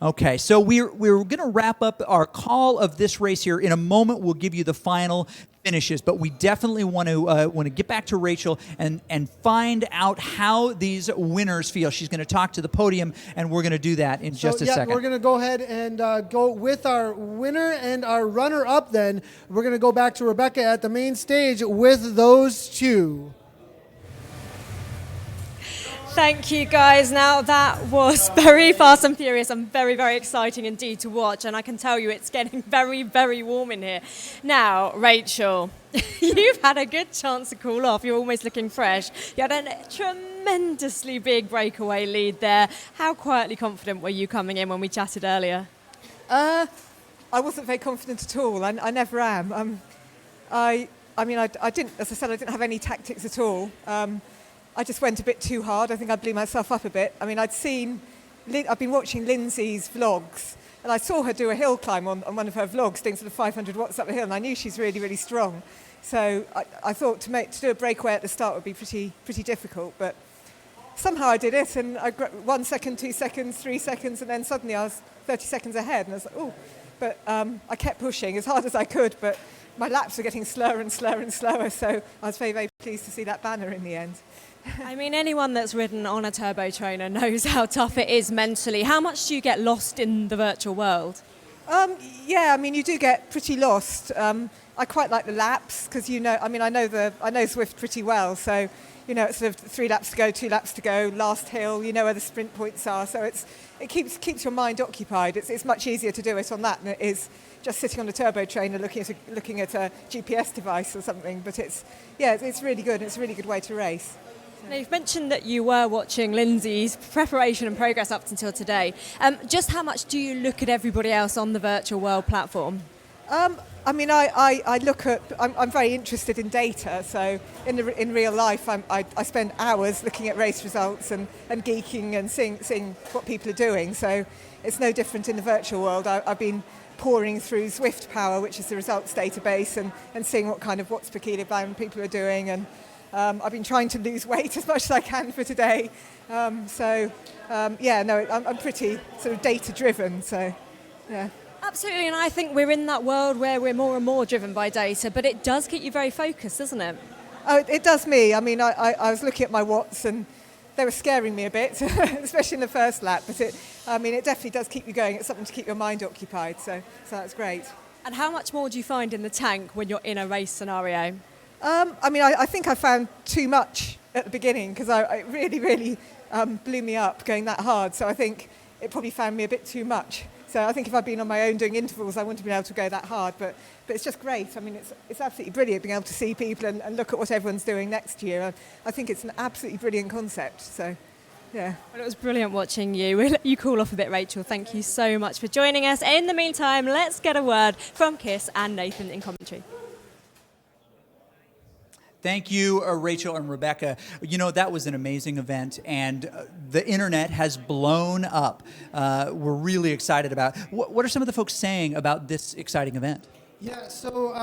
Okay, so we're going to wrap up our call of this race here. In a moment, we'll give you the final finishes, but we definitely want to get back to Rachel and find out how these winners feel. She's going to talk to the podium, and we're going to do that in just a second. We're going to go ahead and go with our winner and our runner-up then. We're going to go back to Rebecca at the main stage with those 2. Thank you, guys. Now, that was very fast and furious and very, very exciting indeed to watch. And I can tell you it's getting very, very warm in here. Now, Rachel, you've had a good chance to cool off. You're almost looking fresh. You had a tremendously big breakaway lead there. How quietly confident were you coming in when we chatted earlier? I wasn't very confident at all. I never am. I didn't, as I said, I didn't have any tactics at all. I just went a bit too hard. I think I blew myself up a bit. I mean, I've been watching Lindsay's vlogs, and I saw her do a hill climb on one of her vlogs, doing sort of 500 watts up the hill, and I knew she's really, really strong. So I thought to do a breakaway at the start would be pretty difficult, but somehow I did it, and 1 second, 2 seconds, 3 seconds, and then suddenly I was 30 seconds ahead, and I was like, oh. But I kept pushing as hard as I could, but my laps were getting slower and slower and slower, so I was very, very pleased to see that banner in the end. I mean, anyone that's ridden on a turbo trainer knows how tough it is mentally. How much do you get lost in the virtual world? Yeah, I mean, you do get pretty lost. I quite like the laps because I know Zwift pretty well, so it's sort of 3 laps to go, 2 laps to go, last hill. You know where the sprint points are, so it keeps your mind occupied. It's much easier to do it on that than it is just sitting on a turbo trainer looking at a GPS device or something. But it's really good. It's a really good way to race. Now, you've mentioned that you were watching Lindsay's preparation and progress up until today. Just how much do you look at everybody else on the virtual world platform? I mean, I look at. I'm very interested in data. So in real life, I spend hours looking at race results and geeking and seeing what people are doing. So it's no different in the virtual world. I've been pouring through Zwift Power, which is the results database, and seeing what's per kilogram people are doing. And I've been trying to lose weight as much as I can for today. I'm pretty sort of data driven. So yeah. Absolutely, and I think we're in that world where we're more and more driven by data, but it does keep you very focused, doesn't it? Oh, it does me. I mean, I was looking at my watts and they were scaring me a bit, especially in the first lap, but it definitely does keep you going. It's something to keep your mind occupied, so that's great. And how much more do you find in the tank when you're in a race scenario? I think I found too much at the beginning because it really, really blew me up going that hard, so I think it probably found me a bit too much. So I think if I'd been on my own doing intervals, I wouldn't have been able to go that hard. But it's just great. I mean, it's absolutely brilliant being able to see people and look at what everyone's doing next year. I think it's an absolutely brilliant concept. So, yeah. Well, it was brilliant watching you. We'll let you cool off a bit, Rachel. Thank you so much for joining us. In the meantime, let's get a word from Kiss and Nathan in commentary. Thank you, Rachel and Rebecca. That was an amazing event, and the internet has blown up. We're really excited about it. What are some of the folks saying about this exciting event? Yeah, so,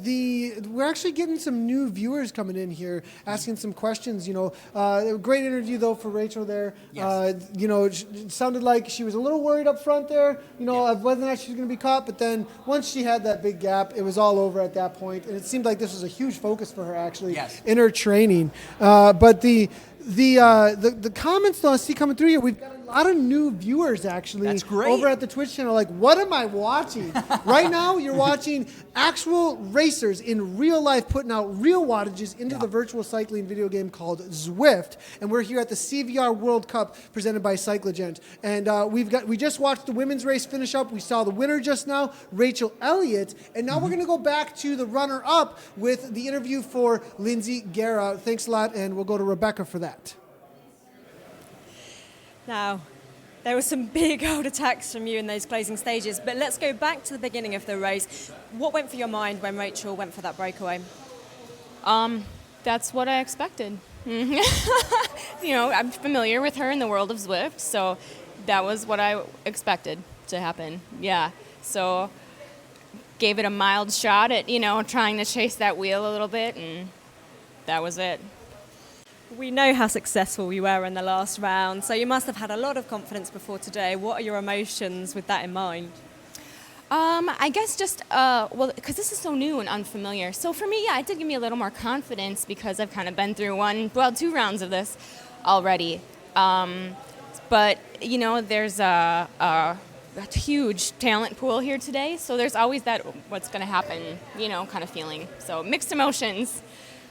we're actually getting some new viewers coming in here, asking some questions, Great interview, though, for Rachel there. Yes. It sounded like she was a little worried up front there, of whether or not she was going to be caught, but then once she had that big gap, it was all over at that point, and it seemed like this was a huge focus for her, actually, in her training. But the comments, though, I see coming through here, we've got a lot of new viewers, actually. That's great. Over at the Twitch channel. Like, what am I watching? Right now, you're watching actual racers in real life putting out real wattages into the virtual cycling video game called Zwift. And we're here at the CVR World Cup presented by Cycligent. And we just watched the women's race finish up. We saw the winner just now, Rachel Elliott. And now we're going to go back to the runner-up with the interview for Lindsay Guerra. Thanks a lot, and we'll go to Rebecca for that. Now, there were some big old attacks from you in those closing stages, but let's go back to the beginning of the race. What went through your mind when Rachel went for that breakaway? That's what I expected. I'm familiar with her in the world of Zwift, so that was what I expected to happen. Yeah, so gave it a mild shot at, trying to chase that wheel a little bit, and that was it. We know how successful you were in the last round, so you must have had a lot of confidence before today. What are your emotions with that in mind? I guess just, because this is so new and unfamiliar. So for me, it did give me a little more confidence because I've kind of been through 2 rounds of this already. But, there's a huge talent pool here today, so there's always that what's going to happen, kind of feeling. So mixed emotions.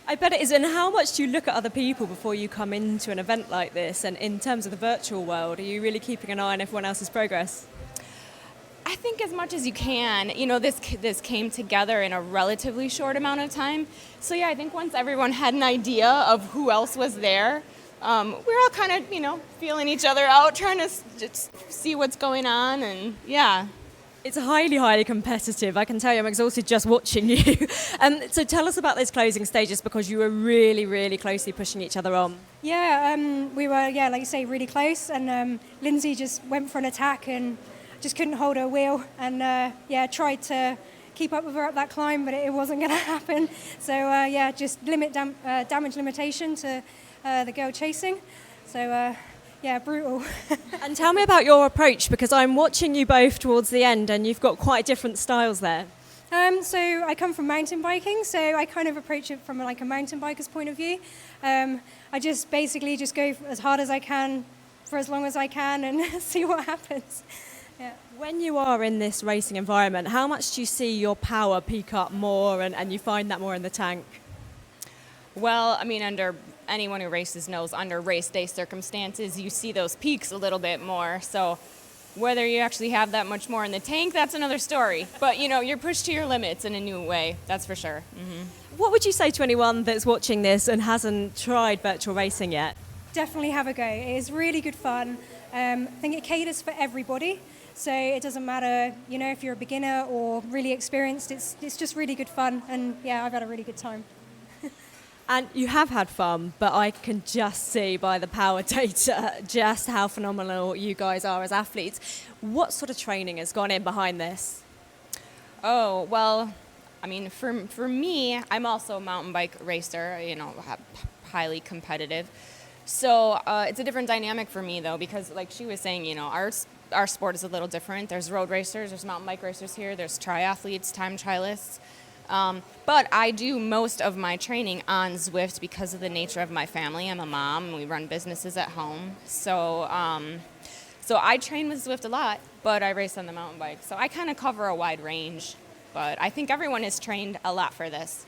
I bet it is. And how much do you look at other people before you come into an event like this? And in terms of the virtual world, are you really keeping an eye on everyone else's progress? I think as much as you can. This came together in a relatively short amount of time. So yeah, I think once everyone had an idea of who else was there, we're all kind of, feeling each other out, trying to just see what's going on, and yeah. It's highly, highly competitive. I can tell you I'm exhausted just watching you. So tell us about those closing stages, because you were really, really closely pushing each other on. Yeah, we were, like you say, really close. And Lindsay just went for an attack and just couldn't hold her wheel. And, tried to keep up with her up that climb, but it wasn't going to happen. So, just damage limitation to the girl chasing. So, yeah, brutal. And tell me about your approach, because I'm watching you both towards the end and you've got quite different styles there. So I come from mountain biking, so I kind of approach it from like a mountain biker's point of view. I just basically just go as hard as I can for as long as I can and see what happens. Yeah. When you are in this racing environment, how much do you see your power peak up more and you find that more in the tank? Well, I mean, under anyone who races knows under race day circumstances, you see those peaks a little bit more. So whether you actually have that much more in the tank, that's another story. But, you know, you're pushed to your limits in a new way, that's for sure. Mm-hmm. What would you say to anyone that's watching this and hasn't tried virtual racing yet? Definitely have a go. It is really good fun. I think it caters for everybody. So it doesn't matter, you know, if you're a beginner or really experienced, it's just really good fun. And yeah, I've had a really good time. And you have had fun, but I can just see by the power data just how phenomenal you guys are as athletes. What sort of training has gone in behind this? Oh, well, I mean, for me, I'm also a mountain bike racer, you know, highly competitive. So it's a different dynamic for me, though, because like she was saying, you know, our sport is a little different. There's road racers, there's mountain bike racers here, there's triathletes, time trialists. But I do most of my training on Zwift because of the nature of my family. I'm a mom, and we run businesses at home. So I train with Zwift a lot, but I race on the mountain bike. So I kind of cover a wide range, but I think everyone is trained a lot for this.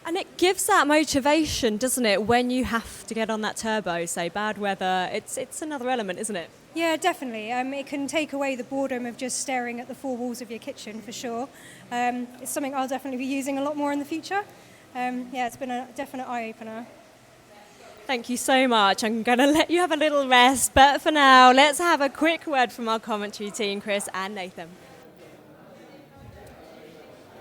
And it gives that motivation, doesn't it, when you have to get on that turbo, say bad weather. It's another element, isn't it? Yeah, definitely. It can take away the boredom of just staring at the four walls of your kitchen, for sure. It's something I'll definitely be using a lot more in the future. Yeah, it's been a definite eye-opener. Thank you so much. I'm going to let you have a little rest, but for now, let's have a quick word from our commentary team, Chris and Nathan.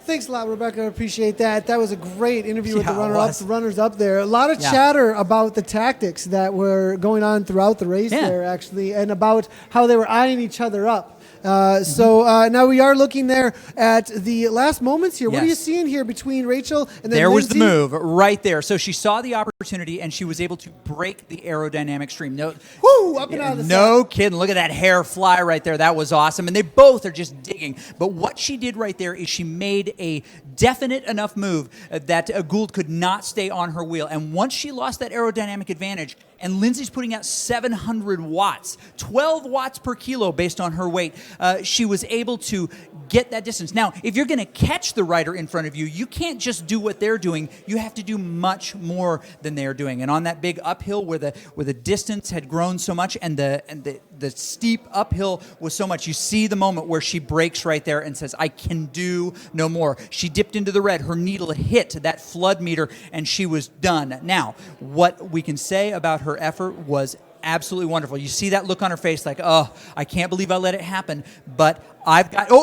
Thanks a lot, Rebecca. I appreciate that. That was a great interview with the was. runners up there. A lot of chatter about the tactics that were going on throughout the race there, actually, and about how they were eyeing each other up. So now we are looking there at the last moments here. What are you seeing here between Rachel and then There was Lindsay? the move right there. So she saw the opportunity and she was able to break the aerodynamic stream. No, woo, up and out of the no kidding. Look at that hair fly right there. That was awesome. And they both are just digging. But what she did right there is she made a definite enough move that Gould could not stay on her wheel. And once she lost that aerodynamic advantage, and Lindsay's putting out 700 watts, 12 watts per kilo based on her weight, she was able to get that distance. Now, if you're going to catch the rider in front of you, you can't just do what they're doing. You have to do much more than they're doing. And on that big uphill where the distance had grown so much and the steep uphill was so much, you see the moment where she breaks right there and says, I can do no more. She dipped into the red. Her needle hit that flood meter, and she was done. Now, what we can say about her effort was absolutely wonderful. You see that look on her face like, oh, I can't believe I let it happen, but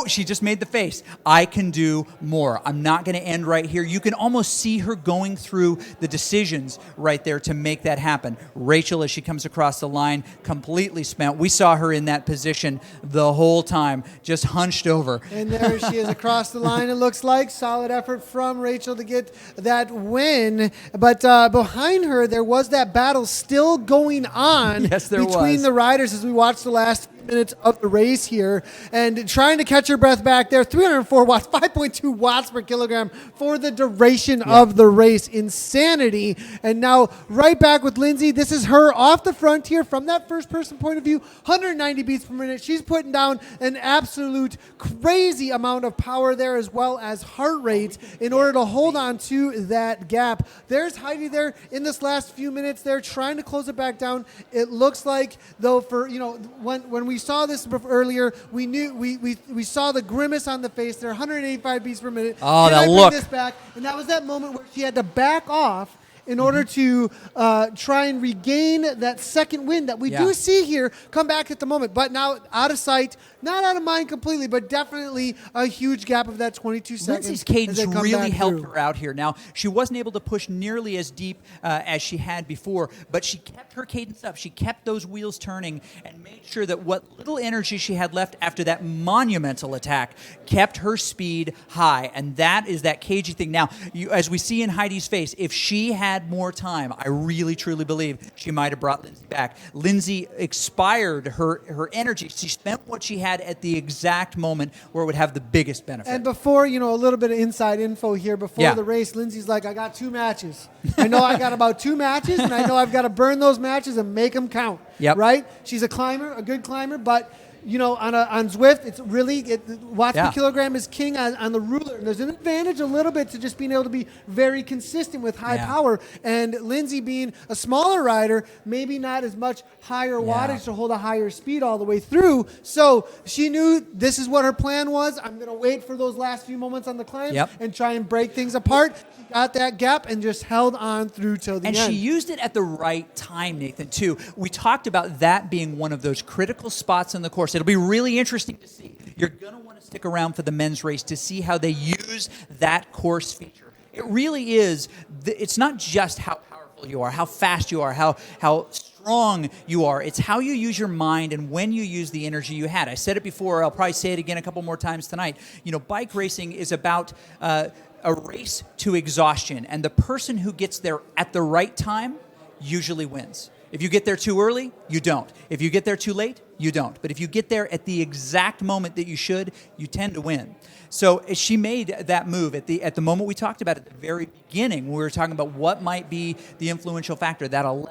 she just made the face. I can do more. I'm not going to end right here. You can almost see her going through the decisions right there to make that happen. Rachel, as she comes across the line, completely spent. We saw her in that position the whole time, just hunched over. And there she is across the line, it looks like. Solid effort from Rachel to get that win. But behind her, there was that battle still going on between the riders as we watched the last minutes of the race here, and trying to catch her breath back there. 304 watts, 5.2 watts per kilogram for the duration of the race. Insanity. And now right back with Lindsay. This is her off the front here from that first person point of view. 190 beats per minute. She's putting down an absolute crazy amount of power there, as well as heart rate, in order to hold on to that gap. There's Heidi there in this last few minutes there trying to close it back down. It looks like, though, for, you know, when we saw this earlier, we knew we saw the grimace on the face there. 185 beats per minute. Oh, Can I that bring look! This back? And that was that moment where she had to back off in order to try and regain that second win that we do see here come back at the moment. But now out of sight, not out of mind completely, but definitely a huge gap of that 22 seconds. Lindsay's cadence really helped her out here. Now, she wasn't able to push nearly as deep as she had before, but she kept her cadence up. She kept those wheels turning and made sure that what little energy she had left after that monumental attack kept her speed high. And that is that cagey thing. Now, as we see in Heidi's face, if she had had more time, I really truly believe she might have brought Lindsay back. Lindsay expired her energy. She spent what she had at the exact moment where it would have the biggest benefit. And before, a little bit of inside info here. Before the race, Lindsay's like, I got 2 matches. I know I got about 2 matches, and I know I've got to burn those matches and make them count. Yep. Right? She's a climber, a good climber, but on Zwift, it's really watts per kilogram is king on the ruler. And there's an advantage a little bit to just being able to be very consistent with high power. And Lindsay being a smaller rider, maybe not as much higher wattage to hold a higher speed all the way through. So she knew this is what her plan was. I'm going to wait for those last few moments on the climb and try and break things apart. She got that gap and just held on through till the end. And she used it at the right time, Nathan, too. We talked about that being one of those critical spots in the course. It'll be really interesting to see. You're going to want to stick around for the men's race to see how they use that course feature. It really is. It's not just how powerful you are, how fast you are, how strong you are. It's how you use your mind and when you use the energy you had. I said it before. I'll probably say it again a couple more times tonight. Bike racing is about a race to exhaustion, and the person who gets there at the right time usually wins. If you get there too early, you don't. If you get there too late, you don't. But if you get there at the exact moment that you should, you tend to win. So she made that move at the moment we talked about at the very beginning. We were talking about what might be the influential factor. That 11%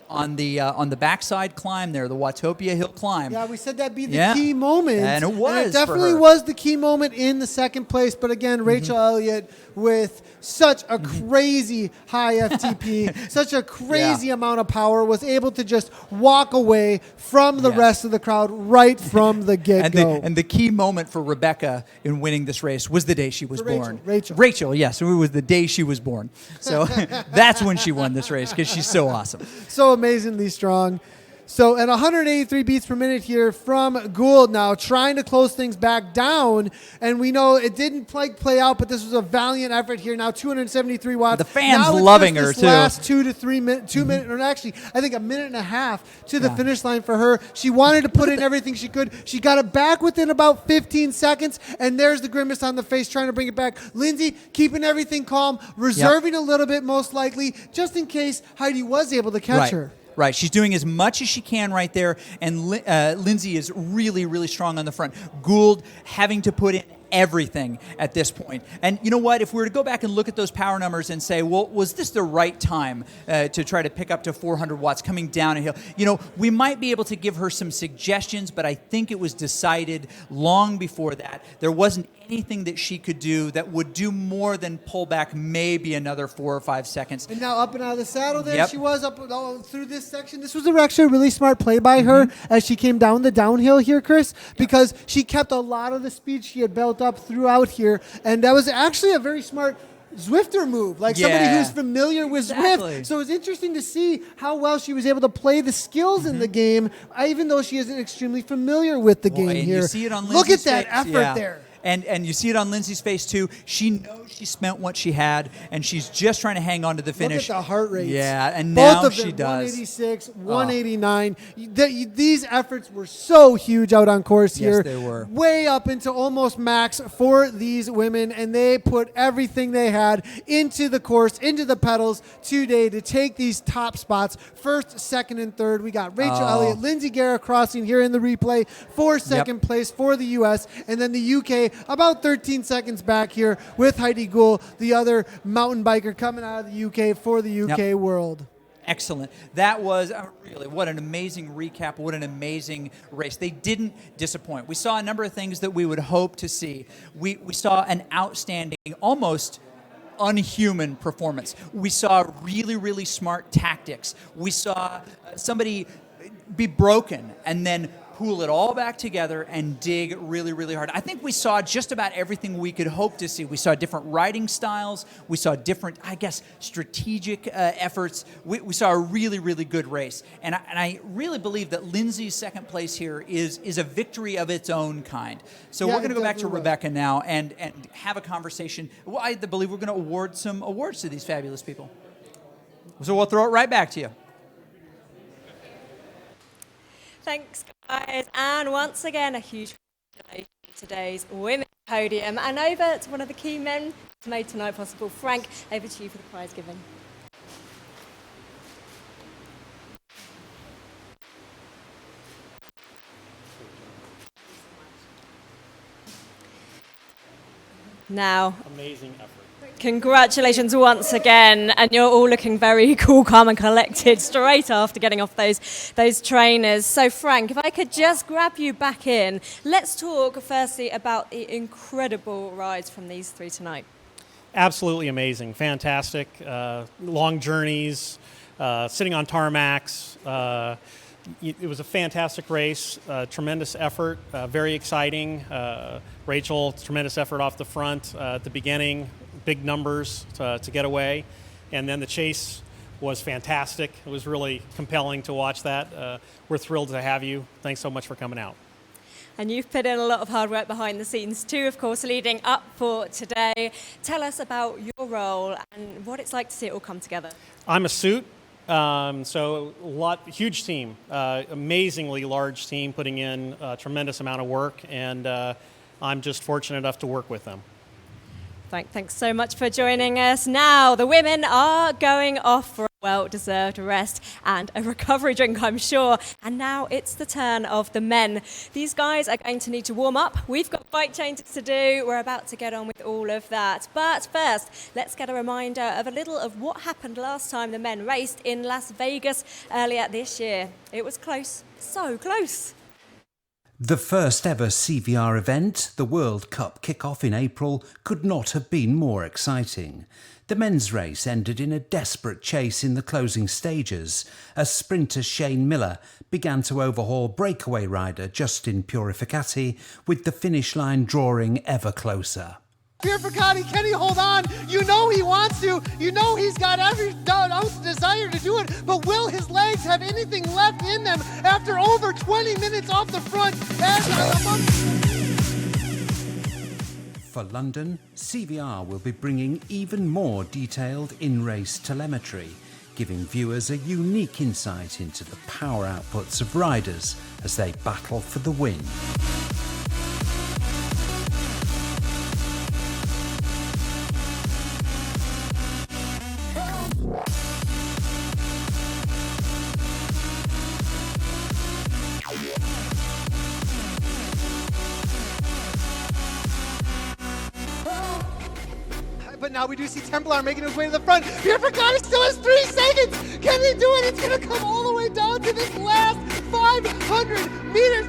on the backside climb there, the Watopia Hill climb. Yeah, we said that'd be the key moment. And it was. And it definitely was the key moment in the second place. But again, Rachel Elliott with such a crazy high FTP, such a crazy amount of power, was able to just walk away from the rest of the crowd right from the get-go. And the key moment for Rebecca in winning this race was the day she was born. Rachel, yes. It was the day she was born. So that's when she won this race because she's so awesome. So amazingly strong. So at 183 beats per minute here from Gould now, trying to close things back down. And we know it didn't play out, but this was a valiant effort here. Now 273 watts. The fans now loving her, too. Last 2 to 3 minutes, 2 minutes, or actually, I think a minute and a half to the finish line for her. She wanted to put in everything she could. She got it back within about 15 seconds. And there's the grimace on the face, trying to bring it back. Lindsay keeping everything calm, reserving a little bit most likely, just in case Heidi was able to catch her. Right. She's doing as much as she can right there, and Lindsay is really, really strong on the front. Gould having to put in everything at this point. And you know what? If we were to go back and look at those power numbers and say, well, was this the right time to try to pick up to 400 watts coming down a hill? We might be able to give her some suggestions, but I think it was decided long before that. There wasn't anything that she could do that would do more than pull back maybe another 4 or 5 seconds. And now up and out of the saddle there she was up through this section. This was actually a really smart play by her as she came down the downhill here, Chris, because she kept a lot of the speed she had built up throughout here. And that was actually a very smart Zwifter move, like somebody who's familiar with Zwift. So it was interesting to see how well she was able to play the skills in the game, even though she isn't extremely familiar with the game here. You see it on Look Lindsay's at that effort there. And you see it on Lindsay's face, too. She knows she spent what she had, and she's just trying to hang on to the finish. Look at the heart rates. Yeah, and both now of them, she does. 186, 189. These efforts were so huge out on course here. Yes, they were. Way up into almost max for these women, and they put everything they had into the course, into the pedals today to take these top spots. First, second, and third. We got Rachel Elliott, Lindsay Guerra crossing here in the replay for second place for the U.S., and then the UK about 13 seconds back here with Heidi Gould, the other mountain biker coming out of the UK for the UK World. Excellent. That was really, what an amazing recap. What an amazing race. They didn't disappoint. We saw a number of things that we would hope to see. We saw an outstanding, almost unhuman performance. We saw really, really smart tactics. We saw somebody be broken and then pull it all back together and dig really, really hard. I think we saw just about everything we could hope to see. We saw different riding styles. We saw different, strategic efforts. We saw a really, really good race. And I really believe that Lindsay's second place here is a victory of its own kind. So we're going to go back to Rebecca now and have a conversation. Well, I believe we're going to award some awards to these fabulous people. So we'll throw it right back to you. Thanks, guys. And once again, a huge congratulations to today's women's podium. And over to one of the key men who made tonight possible. Frank, over to you for the prize giving. Now, amazing effort. Congratulations once again, and you're all looking very cool, calm and collected straight after getting off those trainers. So Frank, if I could just grab you back in, let's talk firstly about the incredible rides from these three tonight. Absolutely amazing, fantastic, long journeys, sitting on tarmacs. It was a fantastic race, tremendous effort, very exciting. Rachel, tremendous effort off the front at the beginning. Big numbers to get away, and then the chase was fantastic. It was really compelling to watch that. We're thrilled to have you. Thanks so much for coming out. And you've put in a lot of hard work behind the scenes too, of course, leading up for today. Tell us about your role and what it's like to see it all come together. I'm a suit, so huge team, amazingly large team putting in a tremendous amount of work, and I'm just fortunate enough to work with them. Thanks so much for joining us. Now, the women are going off for a well-deserved rest and a recovery drink, I'm sure. And now it's the turn of the men. These guys are going to need to warm up. We've got bike changes to do. We're about to get on with all of that. But first, let's get a reminder of a little of what happened last time the men raced in Las Vegas earlier this year. It was close, so close. The first ever CVR event, the World Cup kick-off in April, could not have been more exciting. The men's race ended in a desperate chase in the closing stages as sprinter Shane Miller began to overhaul breakaway rider Justin Purificati, with the finish line drawing ever closer. Purificati, can he hold on? You know he wants to. You know he's got every ounce of desire to do it. But will his legs have anything left in them after over 20 minutes off the front? For London, CVR will be bringing even more detailed in-race telemetry, giving viewers a unique insight into the power outputs of riders as they battle for the win. But now we do see Templar making his way to the front. Purificati still has 3 seconds. Can he do it? It's going to come all the way down to this last 500 meters.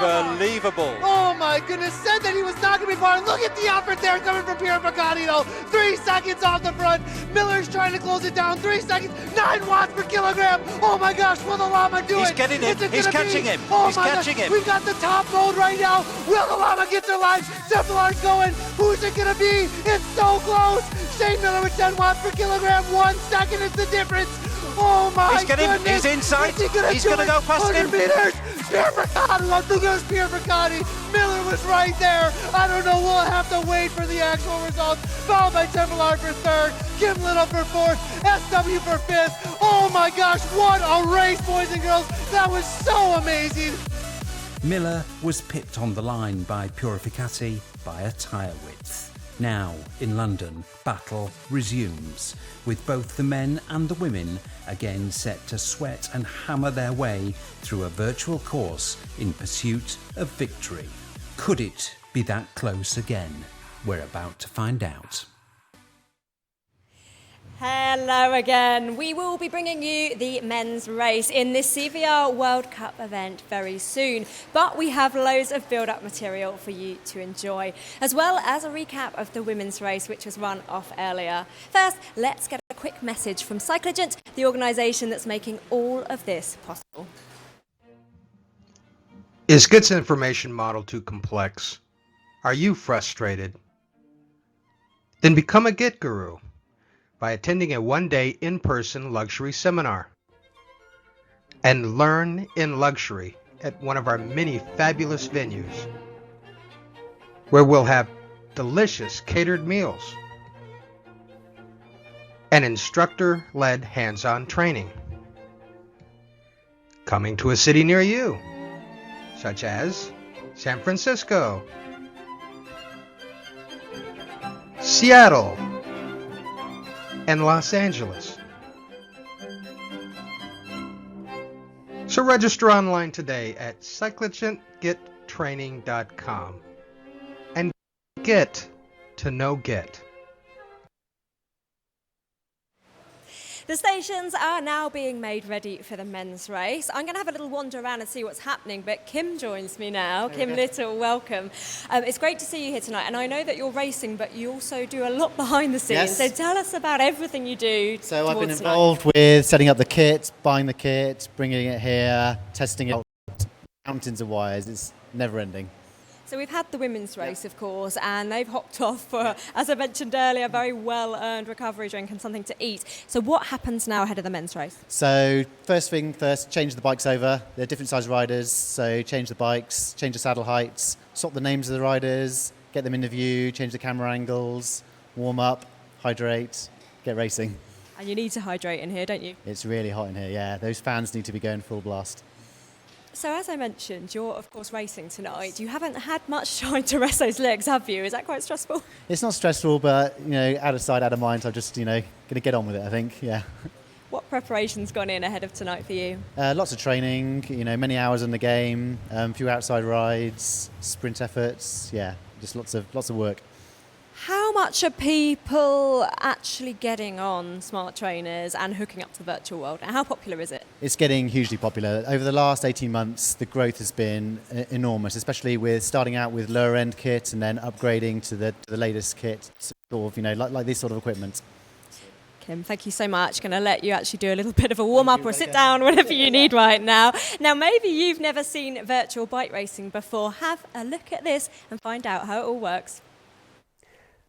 Unbelievable. Oh my goodness, said that he was not going to be far. Look at the effort there coming from Purificati though. 3 seconds off the front. Miller's trying to close it down. 3 seconds, 9 watts per kilogram. Oh my gosh, will the llama do it? He's getting him. He's catching him. Oh He's my catching gosh. him. We've got the top mode right now. Will the llama get their line? Templar's going. Who's it going to be? It's so close. Shane Miller with 10 watts per kilogram. 1 second is the difference. Oh my goodness. He's inside. He's going to go past him. Meters. Purificati, I think it was Purificati. Miller was right there. I don't know, we'll have to wait for the actual results. Followed by Templar for 3rd, Kim Little for 4th, SW for 5th. Oh my gosh, what a race, boys and girls. That was so amazing. Miller was pipped on the line by Purificati by a tyre width. Now, in London, battle resumes, with both the men and the women again set to sweat and hammer their way through a virtual course in pursuit of victory. Could it be that close again? We're about to find out. Hello again. We will be bringing you the men's race in this CVR World Cup event very soon. But we have loads of build-up material for you to enjoy, as well as a recap of the women's race, which was run off earlier. First, let's get a quick message from Cycligent, the organisation that's making all of this possible. Is GIT's information model too complex? Are you frustrated? Then become a GIT guru by attending a one-day in-person luxury seminar and learn in luxury at one of our many fabulous venues where we'll have delicious catered meals and instructor-led hands-on training coming to a city near you, such as San Francisco, Seattle, and Los Angeles. So register online today at cyclists.gettraining.com and get to know get. The stations are now being made ready for the men's race. I'm going to have a little wander around and see what's happening, but Kim joins me now. Kim Little, welcome. It's great to see you here tonight, and I know that you're racing, but you also do a lot behind the scenes. Yes. So tell us about everything you do. So I've been involved with setting up the kit, buying the kit, bringing it here, testing it, mountains of wires. It's never ending. So we've had the women's race, of course, and they've hopped off for, as I mentioned earlier, a very well-earned recovery drink and something to eat. So what happens now ahead of the men's race? So first thing first, change the bikes over. They're different size riders, so change the bikes, change the saddle heights, swap the names of the riders, get them in the view, change the camera angles, warm up, hydrate, get racing. And you need to hydrate in here, don't you? It's really hot in here, yeah. Those fans need to be going full blast. So as I mentioned, you're of course racing tonight. You haven't had much time to rest those legs, have you? Is that quite stressful? It's not stressful, but out of sight, out of mind. So I'm just going to get on with it, I think. Yeah. What preparation's gone in ahead of tonight for you? Lots of training. Many hours in the game. A few outside rides, sprint efforts. Yeah, just lots of work. How much are people actually getting on smart trainers and hooking up to the virtual world? And how popular is it? It's getting hugely popular. Over the last 18 months, the growth has been enormous, especially with starting out with lower end kit and then upgrading to the latest kit, sort of, like this sort of equipment. Kim, thank you so much. Going to let you actually do a little bit of a warm-up or sit down, whatever you need right now. Now, maybe you've never seen virtual bike racing before. Have a look at this and find out how it all works.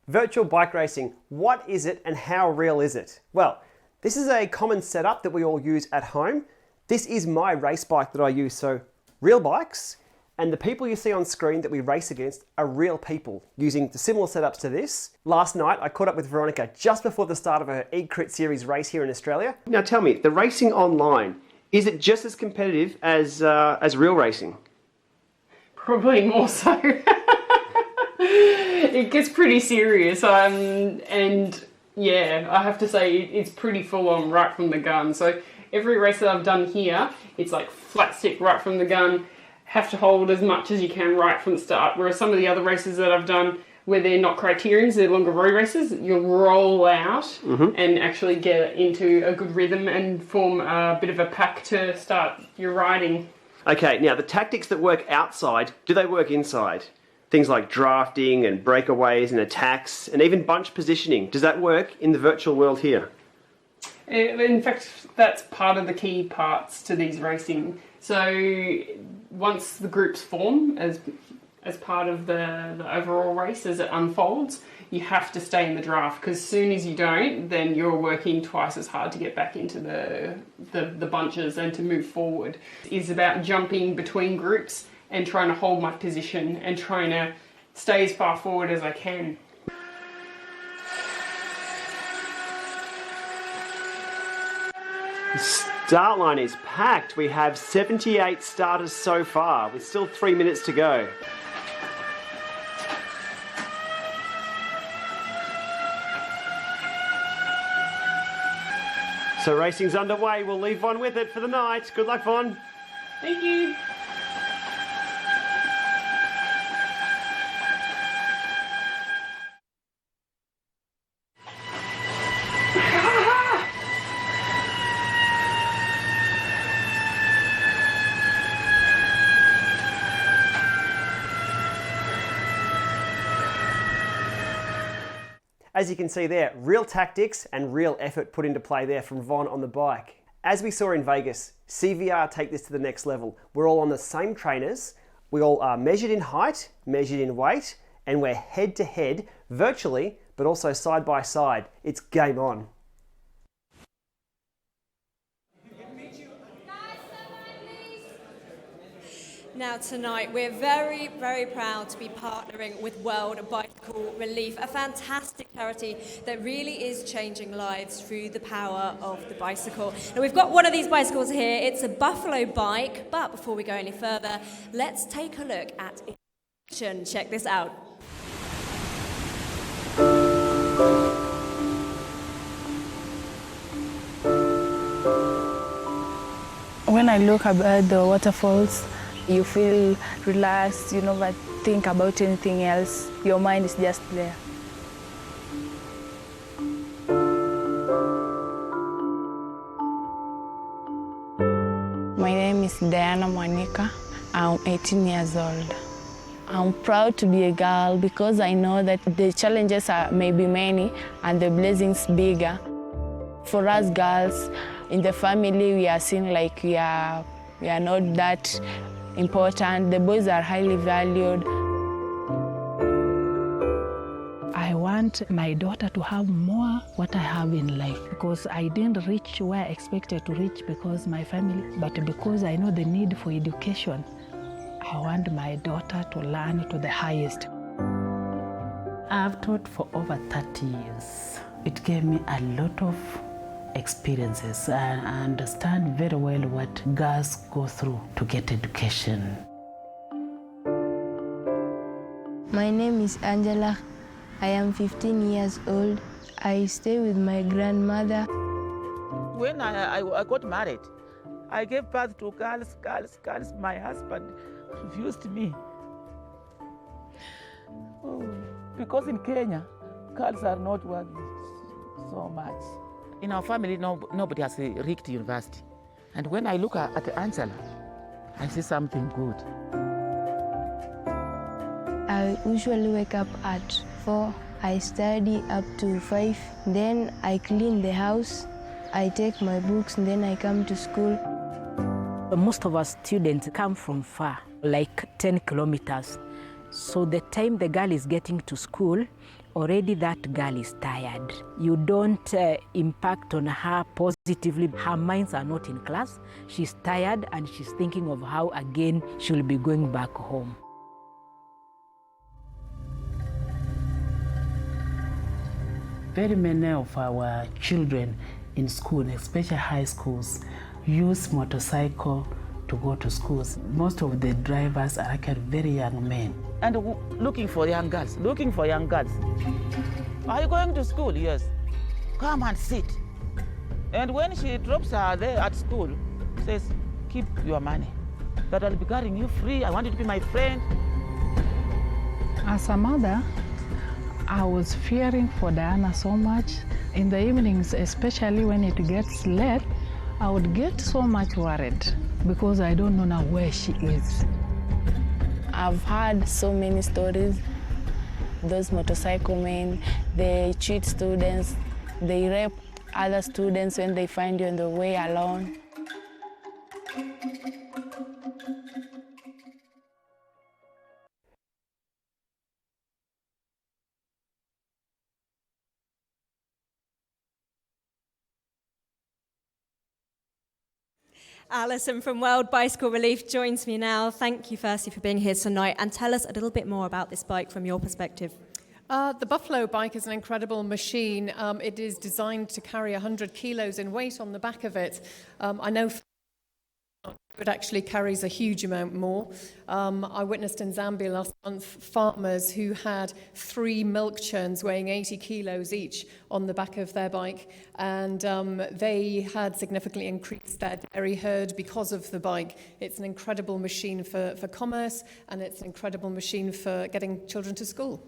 Virtual bike racing, what is it and how real is it? Well, this is a common setup that we all use at home. This is my race bike that I use, so real bikes, and the people you see on screen that we race against are real people using the similar setups to this. Last night I caught up with Veronica just before the start of her E-Crit Series race here in Australia. Now tell me, the racing online, is it just as competitive as real racing? Probably more so. It gets pretty serious, and yeah, I have to say it's pretty full on right from the gun. So every race that I've done here, it's like flat stick right from the gun, have to hold as much as you can right from the start. Whereas some of the other races that I've done where they're not criterions, they're longer road races, you'll roll out and actually get into a good rhythm and form a bit of a pack to start your riding. Okay, now the tactics that work outside, do they work inside? Things like drafting and breakaways and attacks and even bunch positioning. Does that work in the virtual world here? In fact, that's part of the key parts to these racing. So once the groups form as part of the overall race as it unfolds, you have to stay in the draft, because as soon as you don't, then you're working twice as hard to get back into the bunches and to move forward. It's about jumping between groups and trying to hold my position and trying to stay as far forward as I can. The start line is packed. We have 78 starters so far, with still 3 minutes to go. So racing's underway. We'll leave Von with it for the night. Good luck, Von. Thank you. As you can see there, real tactics and real effort put into play there from Von on the bike. As we saw in Vegas, CVR take this to the next level. We're all on the same trainers, we all are measured in height, measured in weight, and we're head to head, virtually, but also side by side. It's game on. Now tonight we're very, very proud to be partnering with World Bicycle Relief, a fantastic charity that really is changing lives through the power of the bicycle. Now we've got one of these bicycles here, it's a Buffalo bike, but before we go any further, let's take a look at it in action. Check this out. When I look at the waterfalls, you feel relaxed, you never think about anything else. Your mind is just there. My name is Diana Monica. I'm 18 years old. I'm proud to be a girl because I know that the challenges may be many and the blessings bigger. For us girls, in the family, we are seen like we are not that important. The boys are highly valued. I want my daughter to have more what I have in life, because I didn't reach where I expected to reach because my family, but because I know the need for education, I want my daughter to learn to the highest. I've taught for over 30 years. It gave me a lot of experiences, and I understand very well what girls go through to get education. My name is Angela. I am 15 years old. I stay with my grandmother. When I got married, I gave birth to girls. My husband refused me. Oh, because in Kenya, girls are not worth so much. In our family, nobody has reached university. And when I look at Angela, I see something good. I usually wake up at 4. I study up to 5. Then I clean the house. I take my books and then I come to school. Most of our students come from far, like 10 kilometers. So the time the girl is getting to school, already that girl is tired. You don't impact on her positively. Her minds are not in class. She's tired and she's thinking of how again she'll be going back home. Very many of our children in school, especially high schools, use motorcycle to go to schools. Most of the drivers are actually very young men. And looking for young girls. Are you going to school? Yes. Come and sit. And when she drops her there at school, says, keep your money. That I'll be carrying you free. I want you to be my friend. As a mother, I was fearing for Diana so much. In the evenings, especially when it gets late, I would get so much worried because I don't know now where she is. I've heard so many stories. Those motorcycle men, they cheat students, they rape other students when they find you on the way alone. Alison from World Bicycle Relief joins me now. Thank you firstly for being here tonight, and tell us a little bit more about this bike from your perspective. The Buffalo bike is an incredible machine. It is designed to carry 100 kilos in weight on the back of it. I know it actually carries a huge amount more. I witnessed in Zambia last month farmers who had 3 milk churns weighing 80 kilos each on the back of their bike, and they had significantly increased their dairy herd because of the bike. It's an incredible machine for commerce, and it's an incredible machine for getting children to school.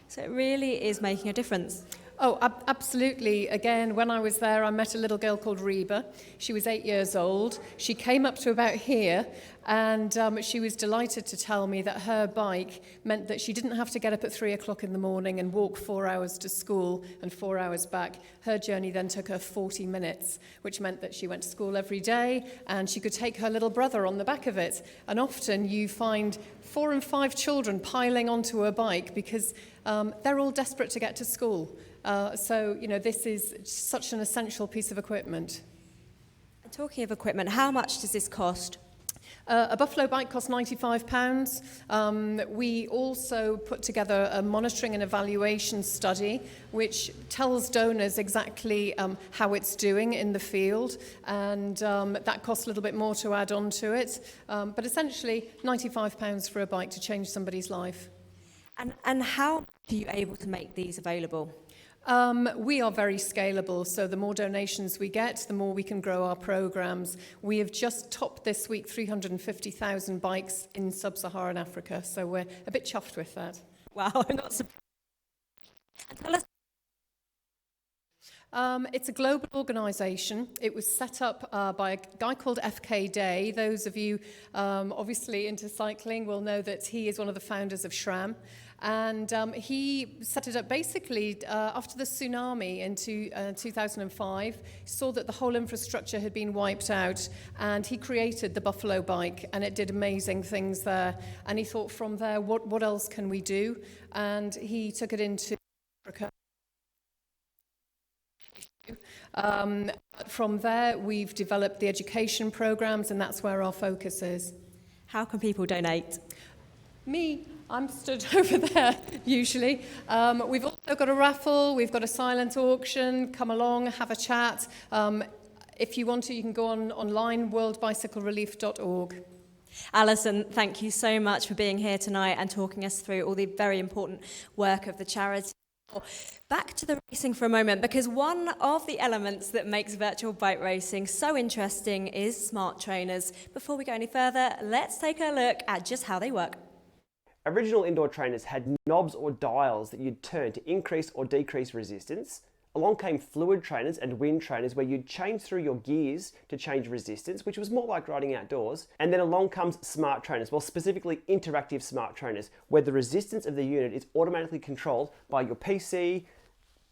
So it really is making a difference. Oh, absolutely. Again, when I was there, I met a little girl called Reba. She was 8 years old. She came up to about here, and she was delighted to tell me that her bike meant that she didn't have to get up at 3 o'clock in the morning and walk 4 hours to school and 4 hours back. Her journey then took her 40 minutes, which meant that she went to school every day, and she could take her little brother on the back of it. And often you find 4 and 5 children piling onto a bike because they're all desperate to get to school. So, this is such an essential piece of equipment. Talking of equipment, how much does this cost? A Buffalo bike costs £95. We also put together a monitoring and evaluation study which tells donors exactly how it's doing in the field, and that costs a little bit more to add on to it. But essentially, £95 for a bike to change somebody's life. And how are you able to make these available? We are very scalable, so the more donations we get, the more we can grow our programs. We have just topped this week 350,000 bikes in sub-Saharan Africa, so we're a bit chuffed with that. Wow, I'm not surprised. Tell us. It's a global organisation. It was set up by a guy called FK Day. Those of you obviously into cycling will know that he is one of the founders of SRAM. And he set it up basically after the tsunami in 2005, saw that the whole infrastructure had been wiped out, and he created the Buffalo Bike, and it did amazing things there. And he thought, from there, what else can we do? And he took it into Africa. From there, we've developed the education programs, and that's where our focus is. How can people donate? Me, I'm stood over there, usually. We've also got a raffle, we've got a silent auction. Come along, have a chat. If you want to, you can go online, worldbicyclerelief.org. Alison, thank you so much for being here tonight and talking us through all the very important work of the charity. Back to the racing for a moment, because one of the elements that makes virtual bike racing so interesting is smart trainers. Before we go any further, let's take a look at just how they work. Original indoor trainers had knobs or dials that you'd turn to increase or decrease resistance. Along came fluid trainers and wind trainers where you'd change through your gears to change resistance, which was more like riding outdoors. And then along comes smart trainers, well, specifically interactive smart trainers, where the resistance of the unit is automatically controlled by your PC,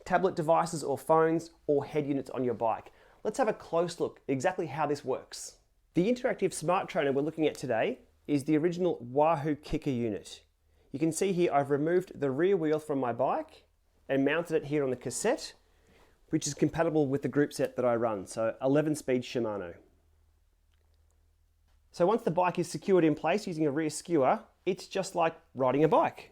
tablet devices or phones, or head units on your bike. Let's have a close look at exactly how this works. The interactive smart trainer we're looking at today is the original Wahoo Kicker unit. You can see here I've removed the rear wheel from my bike and mounted it here on the Kachette, which is compatible with the group set that I run, so 11-speed Shimano. So once the bike is secured in place using a rear skewer, it's just like riding a bike.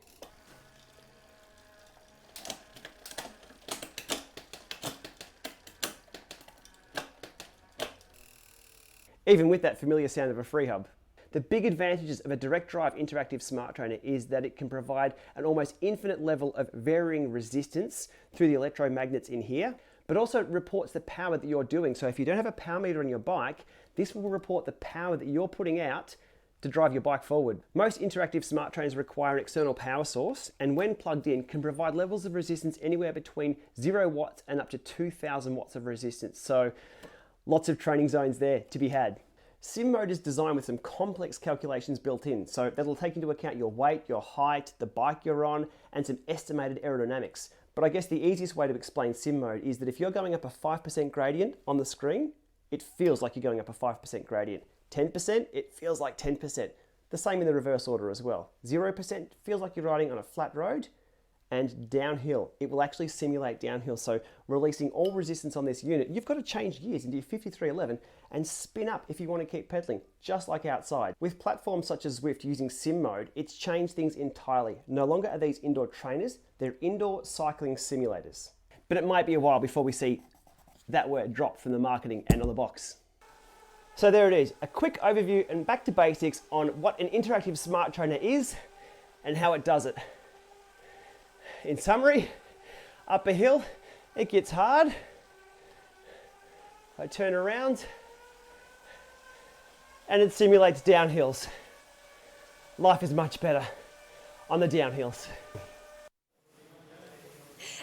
Even with that familiar sound of a free hub. The big advantages of a direct drive interactive smart trainer is that it can provide an almost infinite level of varying resistance through the electromagnets in here, but also it reports the power that you're doing. So if you don't have a power meter on your bike, this will report the power that you're putting out to drive your bike forward. Most interactive smart trainers require an external power source, and when plugged in can provide levels of resistance anywhere between 0 watts and up to 2,000 watts of resistance. So lots of training zones there to be had. Sim mode is designed with some complex calculations built in, so that'll take into account your weight, your height, the bike you're on, and some estimated aerodynamics. But I guess the easiest way to explain sim mode is that if you're going up a 5% gradient on the screen, it feels like you're going up a 5% gradient. 10%, it feels like 10%. The same in the reverse order as well. 0% feels like you're riding on a flat road, and downhill, it will actually simulate downhill. So releasing all resistance on this unit, you've got to change gears into your 5311 and spin up if you want to keep pedaling, just like outside. With platforms such as Zwift using sim mode, it's changed things entirely. No longer are these indoor trainers, they're indoor cycling simulators. But it might be a while before we see that word dropped from the marketing and on the box. So there it is, a quick overview and back to basics on what an interactive smart trainer is and how it does it. In summary, up a hill, it gets hard. I turn around and it simulates downhills. Life is much better on the downhills.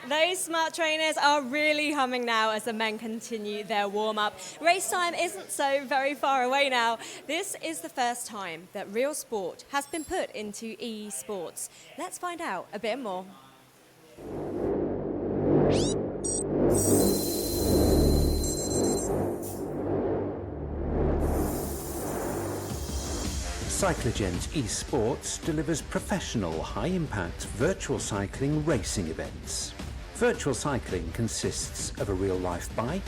Those smart trainers are really humming now as the men continue their warm-up. Race time isn't so very far away now. This is the first time that real sport has been put into e-sports. Let's find out a bit more. Cycligent Esports delivers professional, high-impact virtual cycling racing events. Virtual cycling consists of a real-life bike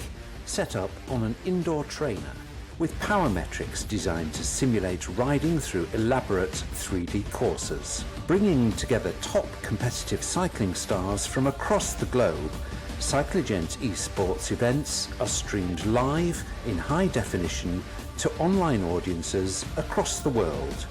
set up on an indoor trainer with power metrics designed to simulate riding through elaborate 3D courses. Bringing together top competitive cycling stars from across the globe, Cycligent Esports events are streamed live in high definition to online audiences across the world,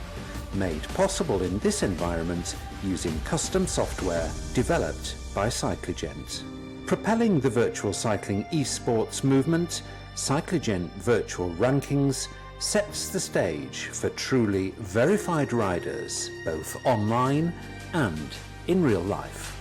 made possible in this environment using custom software developed by Cycligent. Propelling the virtual cycling esports movement, CycliGen Virtual Rankings sets the stage for truly verified riders, both online and in real life.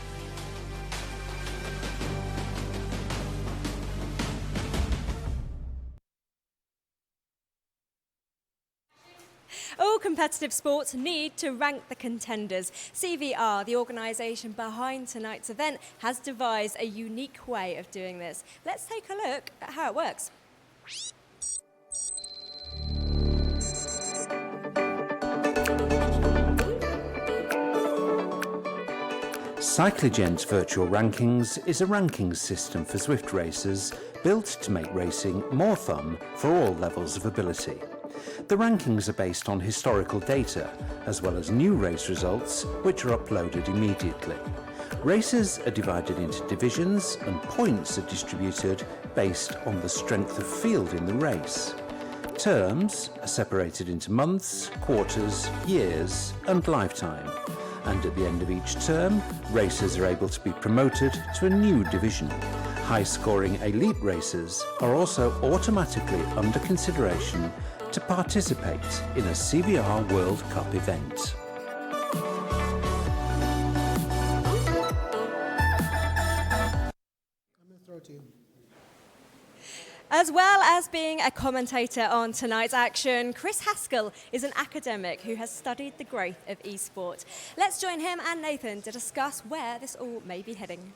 All competitive sports need to rank the contenders. CVR, the organisation behind tonight's event, has devised a unique way of doing this. Let's take a look at how it works. CycliGen's Virtual Rankings is a rankings system for Zwift racers built to make racing more fun for all levels of ability. The rankings are based on historical data, as well as new race results, which are uploaded immediately. Races are divided into divisions, and points are distributed based on the strength of field in the race. Terms are separated into months, quarters, years, and lifetime. And at the end of each term, racers are able to be promoted to a new division. High-scoring elite racers are also automatically under consideration to participate in a CVR World Cup event. As well as being a commentator on tonight's action, Chris Haskell is an academic who has studied the growth of eSport. Let's join him and Nathan to discuss where this all may be heading.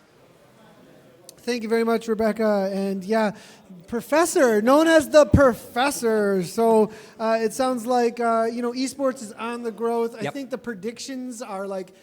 Thank you very much, Rebecca. And yeah, professor, known as the professor. So it sounds like, esports is on the growth. Yep. I think the predictions are like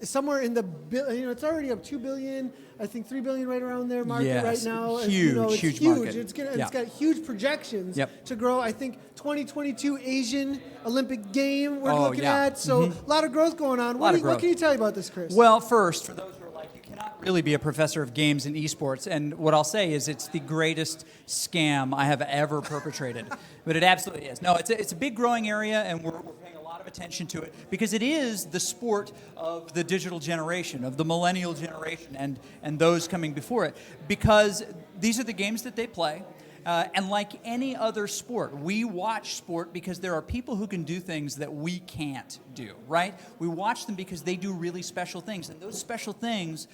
somewhere in the, it's already up 2 billion. I think 3 billion right around there market right now. Huge, it's huge market. It's got huge projections to grow. I think 2022 Asian Olympic game we're looking at. So a lot of growth going on. What can you tell me about this, Chris? Well, first, for those who are like, you cannot really be a professor of games and esports. And what I'll say is it's the greatest scam I have ever perpetrated. But it absolutely is. No, it's a big growing area, and we're paying a lot of attention to it because it is the sport of the digital generation, of the millennial generation, and those coming before it, because these are the games that they play. And like any other sport, we watch sport because there are people who can do things that we can't do, right? We watch them because they do really special things, and those special things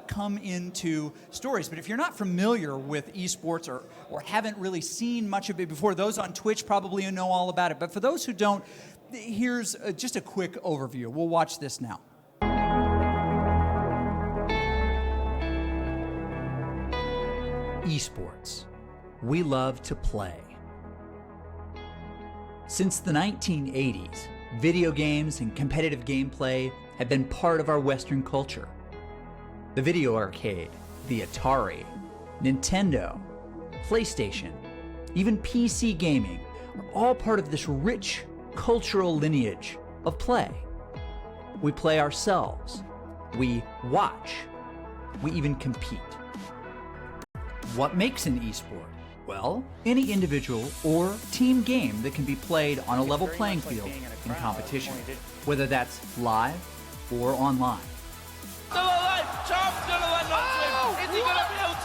come into stories. But if you're not familiar with esports or haven't really seen much of it before, those on Twitch probably know all about it. But for those who don't, here's just a quick overview. We'll watch this now. Esports. We love to play. Since the 1980s, video games and competitive gameplay have been part of our Western culture. The video arcade, the Atari, Nintendo, PlayStation, even PC gaming are all part of this rich cultural lineage of play. We play ourselves, we watch, we even compete. What makes an esport? Well, any individual or team game that can be played on a level playing field in competition, whether that's live or online.